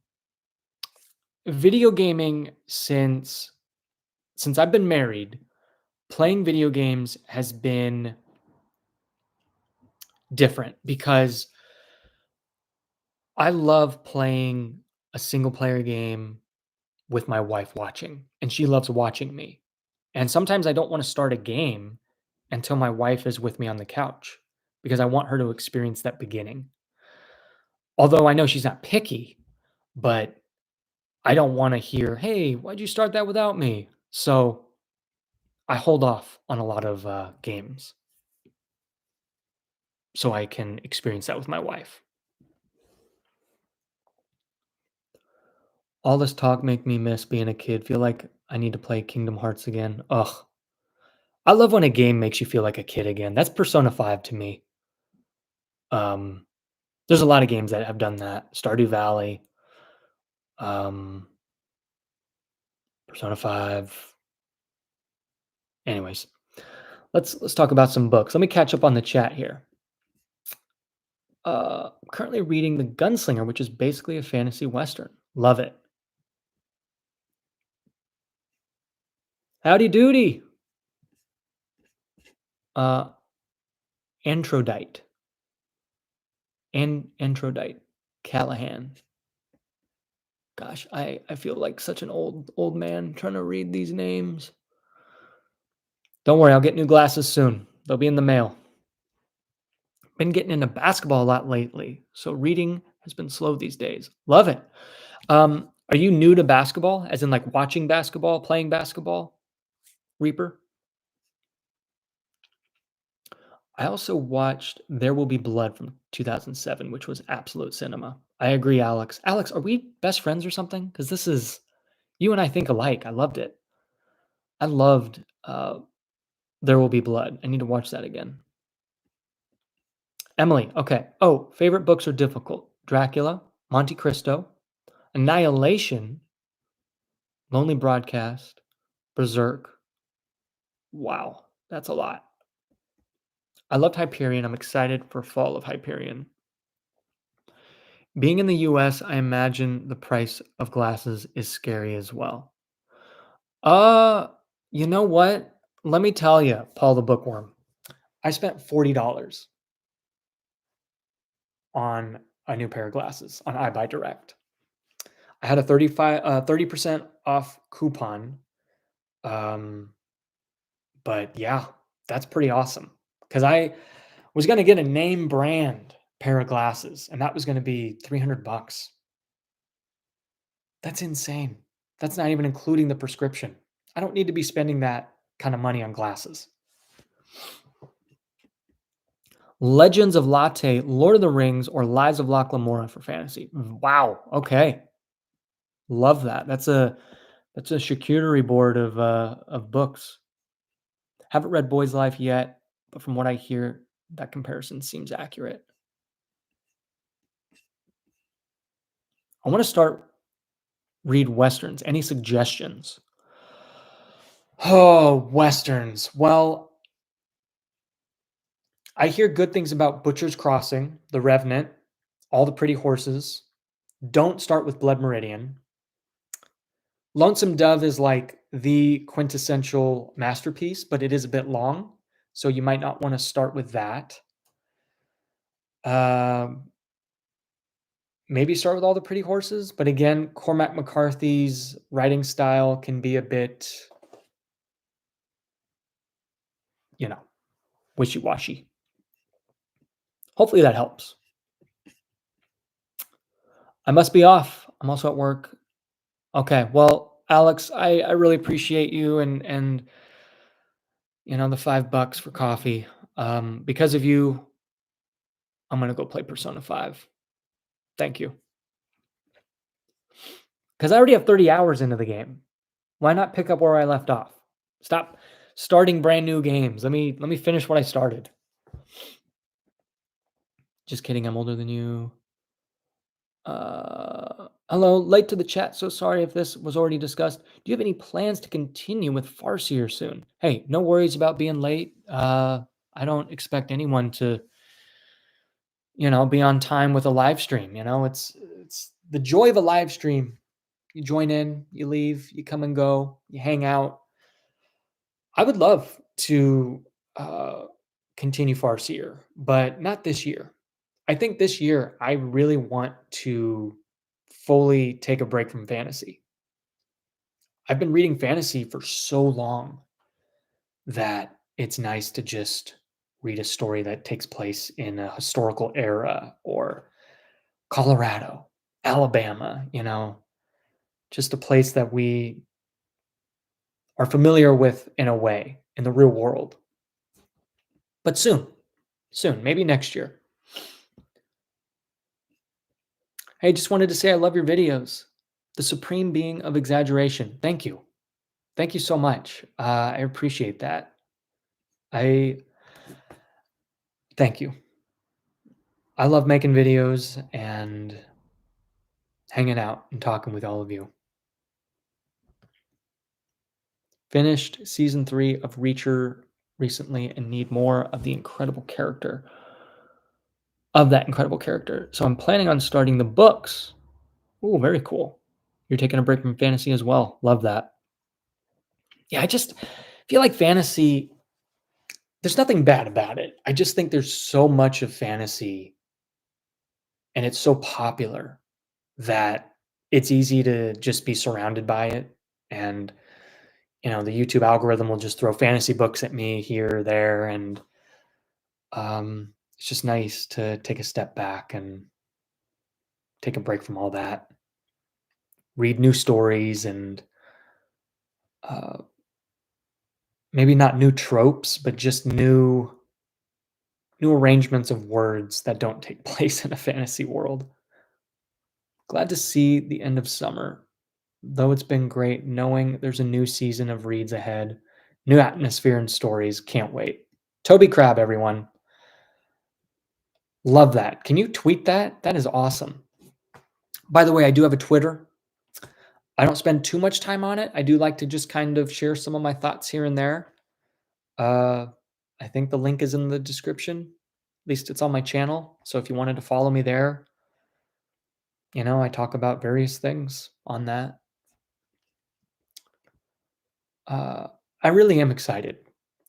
Video gaming since I've been married, playing video games has been different because I love playing a single player game with my wife watching, and she loves watching me. And sometimes I don't want to start a game until my wife is with me on the couch because I want her to experience that beginning. Although I know she's not picky, but I don't want to hear, "Hey, why'd you start that without me?" So I hold off on a lot of games so I can experience that with my wife. All this talk make me miss being a kid. Feel like I need to play Kingdom Hearts again. Ugh. I love when a game makes you feel like a kid again. That's Persona 5 to me. Um, there's a lot of games that have done that. Stardew Valley, um, Persona 5. Anyways, let's talk about some books. Let me catch up on the chat here. Currently reading The Gunslinger, which is basically a fantasy western. Love it. Howdy doody. Uh, Antrodite. Antrodite. Callahan. Gosh, I feel like such an old man trying to read these names. Don't worry, I'll get new glasses soon. They'll be in the mail. Been getting into basketball a lot lately, so reading has been slow these days. Love it. Are you new to basketball, as in like watching basketball, playing basketball, Reaper? I also watched There Will Be Blood from 2007, which was absolute cinema. I agree, Alex. Alex, are we best friends or something? Because this is you and I think alike. I loved it. I loved There Will Be Blood. I need to watch that again. Emily, okay. Oh, favorite books are difficult. Dracula, Monte Cristo, Annihilation, Lonely Broadcast, Berserk. Wow, that's a lot. I loved Hyperion. I'm excited for fall of Hyperion. Being in the US, I imagine the price of glasses is scary as well. Uh, you know what? Let me tell you, Paul the Bookworm. I spent $40 on a new pair of glasses on iBuyDirect. I had a 30% off coupon. Um, but yeah, that's pretty awesome. because I was going to get a name brand pair of glasses, and that was going to be $300. That's insane. That's not even including the prescription. I don't need to be spending that kind of money on glasses. Legends of Latte, Lord of the Rings, or Lives of Locke Lamora for fantasy. Wow. Okay. Love that. That's a charcuterie board of books. Haven't read Boy's Life yet, but from what I hear, that comparison seems accurate. I want to start read westerns. Any suggestions? Oh, westerns. Well, I hear good things about Butcher's Crossing, The Revenant, All the Pretty Horses. Don't start with Blood Meridian. Lonesome Dove is like the quintessential masterpiece, but it is a bit long, so you might not want to start with that. Um, Maybe start with All the Pretty Horses, but again, Cormac McCarthy's writing style can be a bit, you know, wishy-washy. Hopefully that helps. I must be off. I'm also at work. Okay, well, Alex, I really appreciate you and the $5 for coffee. Because of you, I'm gonna go play Persona 5. Thank you. Because I already have 30 hours into the game. Why not pick up where I left off? Stop starting brand new games. Let me finish what I started. Just kidding, I'm older than you. Hello, late to the chat. So sorry if this was already discussed. Do you have any plans to continue with Farseer soon? Hey, no worries about being late. I don't expect anyone to, be on time with a live stream. It's the joy of a live stream. You join in, you leave, you come and go, you hang out. I would love to uh, continue Farseer, but not this year. I think this year I really want to fully take a break from fantasy. I've been reading fantasy for so long that it's nice to just read a story that takes place in a historical era or Colorado, Alabama, just a place that we are familiar with in a way in the real world. But soon, maybe next year. Hey, just wanted to say I love your videos. The supreme being of exaggeration. Thank you. Thank you so much. I appreciate that. I thank you. I love making videos and hanging out and talking with all of you. Finished season 3 of Reacher recently and need more of the incredible character of that incredible character. So I'm planning on starting the books. Oh, very cool. You're taking a break from fantasy as well. Love that. Yeah, I just feel like fantasy, there's nothing bad about it. I just think there's so much of fantasy and it's so popular that it's easy to just be surrounded by it. And, the YouTube algorithm will just throw fantasy books at me here or there. And it's just nice to take a step back and take a break from all that. Read new stories and uh, maybe not new tropes, but just new arrangements of words that don't take place in a fantasy world. Glad to see the end of summer, though it's been great knowing there's a new season of reads ahead, new atmosphere and stories. Can't wait. Toby Crab, everyone. Love that. Can you tweet that? That is awesome. By the way, I do have a Twitter. I don't spend too much time on it. I do like to just kind of share some of my thoughts here and there. I think the link is in the description. At least it's on my channel. So if you wanted to follow me there, I talk about various things on that. I really am excited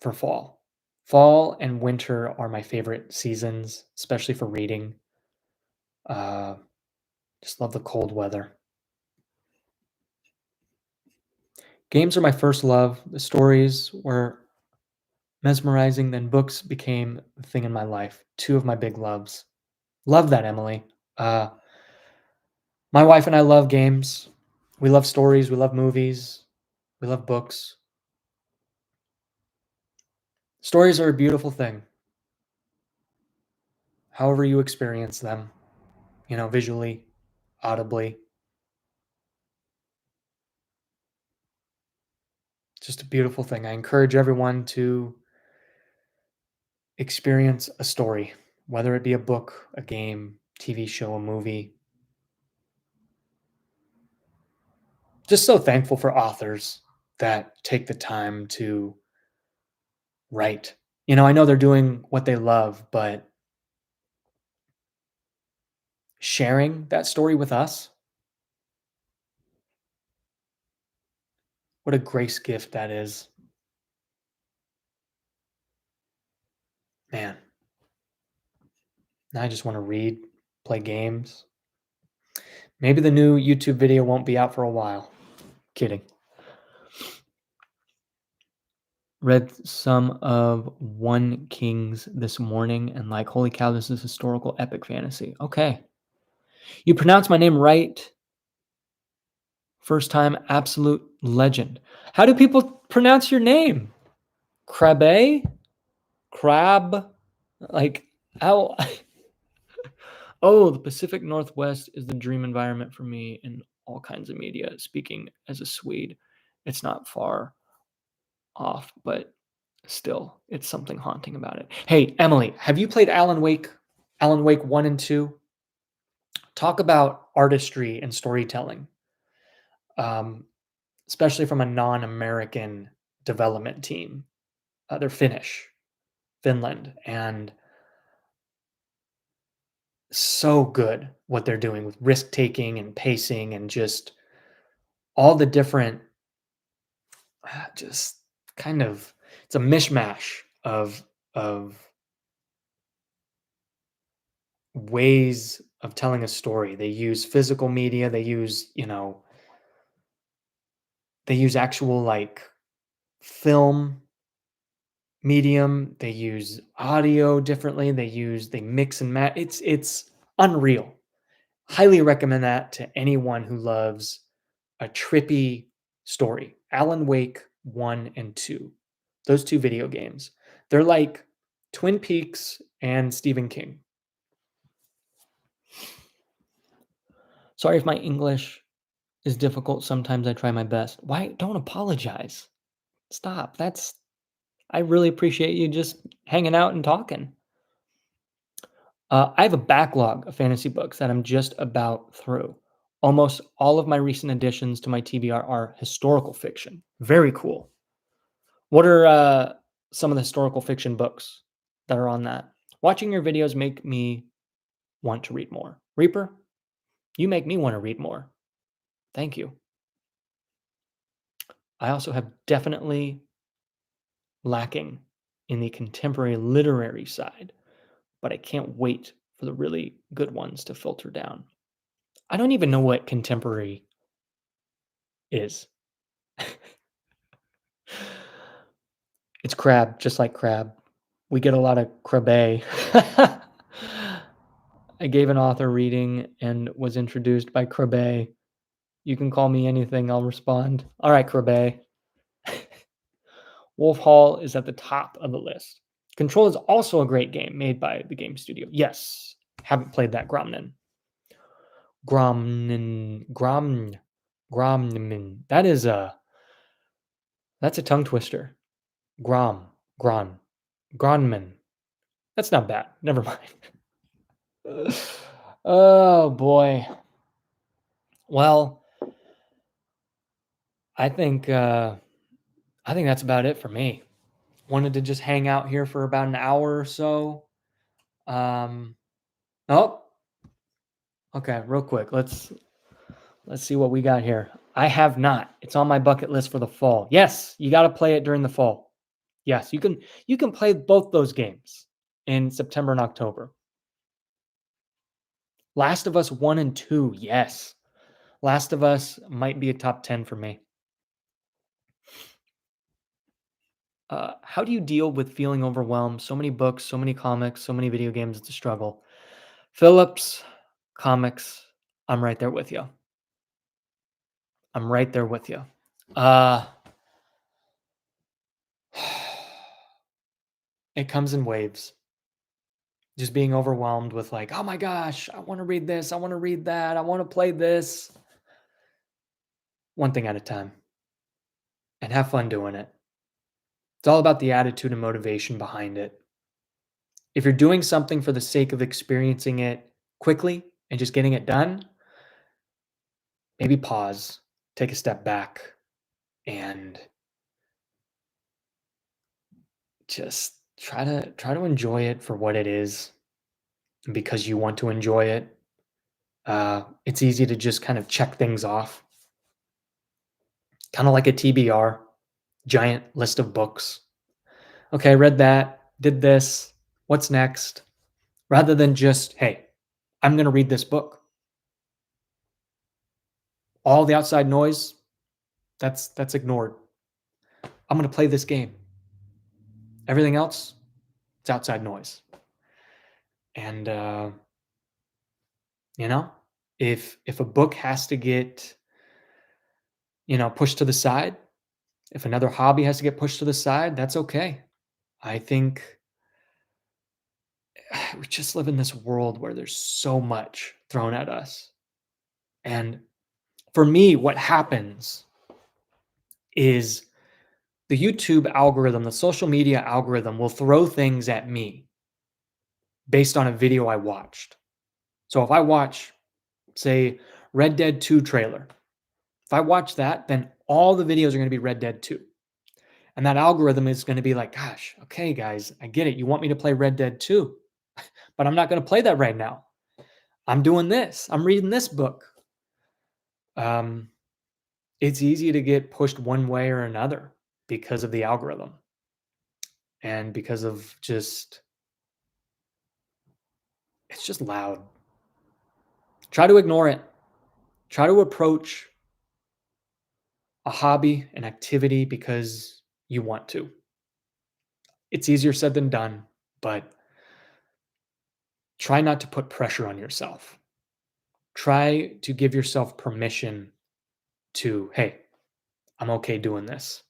for fall. Fall and winter are my favorite seasons, especially for reading. Just love the cold weather. Games are my first love. The stories were mesmerizing. Then books became the thing in my life. Two of my big loves. Love that, Emily. Uh, my wife and I love games. We love stories. We love movies. We love books. Stories are a beautiful thing. However you experience them, visually, audibly, just a beautiful thing. I encourage everyone to experience a story, whether it be a book, a game, TV show, a movie. Just so thankful for authors that take the time to write. I know they're doing what they love, but sharing that story with us, what a grace gift that is. Man, now I just want to read, play games. Maybe the new YouTube video won't be out for a while. Kidding. Read some of One Kings this morning and like, holy cow, this is historical epic fantasy. Okay. You pronounced my name right. First time, absolute legend. How do people pronounce your name? Crabbe? Crab? Like, how? Oh, the Pacific Northwest is the dream environment for me in all kinds of media. Speaking as a Swede, it's not far off, but still, it's something haunting about it. Hey, Emily, have you played Alan Wake? Alan Wake 1 and 2? Talk about artistry and storytelling, um, especially from a non American development team. They're Finnish, Finland, and so good what they're doing with risk taking and pacing and just all the different, just kind of, it's a mishmash of ways of telling a story. They use physical media. They use actual like film medium. They use audio differently. They mix and match. It's unreal. Highly recommend that to anyone who loves a trippy story. Alan Wake 1 and 2. Those two video games. They're like Twin Peaks and Stephen King. Sorry if my English is difficult. Sometimes I try my best. Why? Don't apologize. Stop. I really appreciate you just hanging out and talking. I have a backlog of fantasy books that I'm just about through. Almost all of my recent additions to my TBR are historical fiction. Very cool. What are some of the historical fiction books that are on that? Watching your videos make me want to read more. Reaper, you make me want to read more. Thank you. I also have definitely lacking in the contemporary literary side, but I can't wait for the really good ones to filter down. I don't even know what contemporary is. It's crab, just like crab. We get a lot of crabbe. I gave an author reading and was introduced by crabbe. You can call me anything, I'll respond. All right, crabbe. Wolf Hall is at the top of the list. Control is also a great game made by the game studio. Yes, haven't played that. Gromnin. That's a tongue twister. Gronman. That's not bad. Never mind. Oh boy. Well, I think that's about it for me. Wanted to just hang out here for about an hour or so. Oh, okay, real quick. Let's see what we got here. I have not. It's on my bucket list for the fall. Yes, you got to play it during the fall. Yes, you can play both those games in September and October. Last of Us 1 and 2. Yes. Last of Us might be a top 10 for me. How do you deal with feeling overwhelmed? So many books, so many comics, so many video games. It's a struggle. Phillips, comics. I'm right there with you. I'm right there with you. Uh, it comes in waves. Just being overwhelmed with like, oh my gosh, I want to read this, I want to read that, I want to play this. One thing at a time, and have fun doing it. It's all about the attitude and motivation behind it. If you're doing something for the sake of experiencing it quickly and just getting it done, maybe pause, take a step back, and just try to enjoy it for what it is and because you want to enjoy it. It's easy to just kind of check things off, kind of like a TBR, giant list of books. Okay, I read that, did this, what's next? Rather than just, hey, I'm going to read this book. All the outside noise, that's ignored. I'm going to play this game. Everything else, it's outside noise. And you know, if a book has to get, pushed to the side, if another hobby has to get pushed to the side, that's okay. I think we just live in this world where there's so much thrown at us. And for me, what happens is the YouTube algorithm, the social media algorithm will throw things at me based on a video I watched. So if I watch, say, Red Dead 2 trailer, if I watch that, then all the videos are going to be Red Dead 2. And that algorithm is going to be like, gosh, okay, guys, I get it. You want me to play Red Dead 2, but I'm not going to play that right now. I'm doing this. I'm reading this book. Um, it's easy to get pushed one way or another because of the algorithm and because of just, it's just loud. Try to ignore it. Try to approach a hobby, an activity because you want to. It's easier said than done, but try not to put pressure on yourself. Try to give yourself permission to, hey, I'm okay doing this.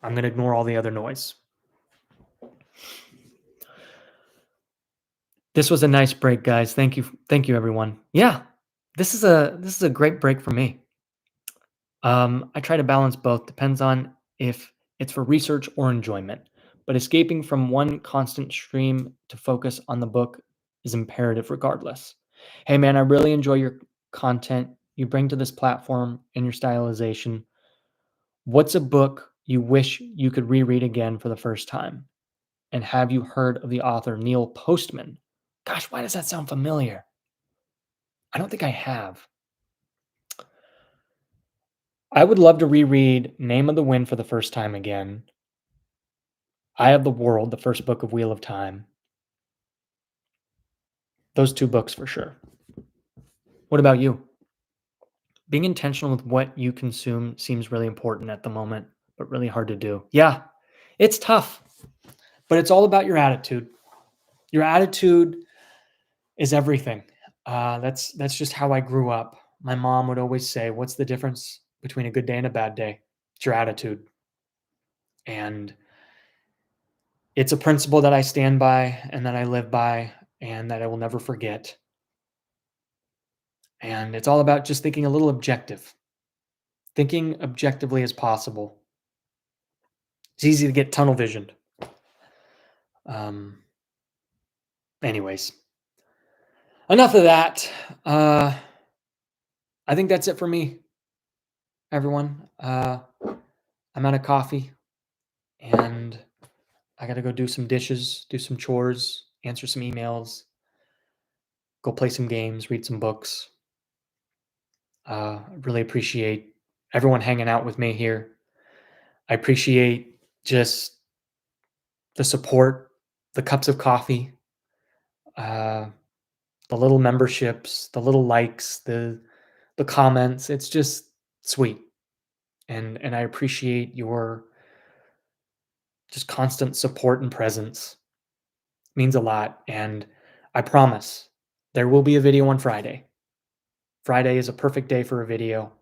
I'm going to ignore all the other noise. This was a nice break, guys. Thank you. Thank you, everyone. Yeah, this is a great break for me. I try to balance both. Depends on if it's for research or enjoyment. But escaping from one constant stream to focus on the book is imperative regardless. Hey, man, I really enjoy your content you bring to this platform and your stylization. What's a book you wish you could reread again for the first time? And have you heard of the author Neil Postman? Gosh, why does that sound familiar? I don't think I have. I would love to reread Name of the Wind for the first time again. Eye of the World, the first book of Wheel of Time. Those two books for sure. What about you? Being intentional with what you consume seems really important at the moment, but really hard to do. Yeah, it's tough, but it's all about your attitude. Your attitude is everything. That's just how I grew up. My mom would always say, "What's the difference between a good day and a bad day? It's your attitude." And it's a principle that I stand by and that I live by and that I will never forget. And it's all about just thinking a little objective, thinking objectively as possible. It's easy to get tunnel visioned. Um, anyways, enough of that. I think that's it for me, everyone. I'm out of coffee and I got to go do some dishes, do some chores, answer some emails, go play some games, read some books. I really appreciate everyone hanging out with me here. I appreciate just the support, the cups of coffee, uh, the little memberships, the little likes, the comments. It's just sweet, and I appreciate Just constant support and presence means a lot, and I promise there will be a video on Friday. Friday is a perfect day for a video.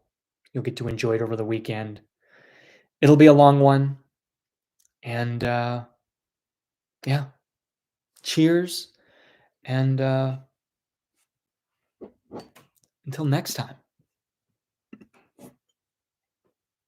You'll get to enjoy it over the weekend. It'll be a long one, and, yeah, cheers, and, until next time.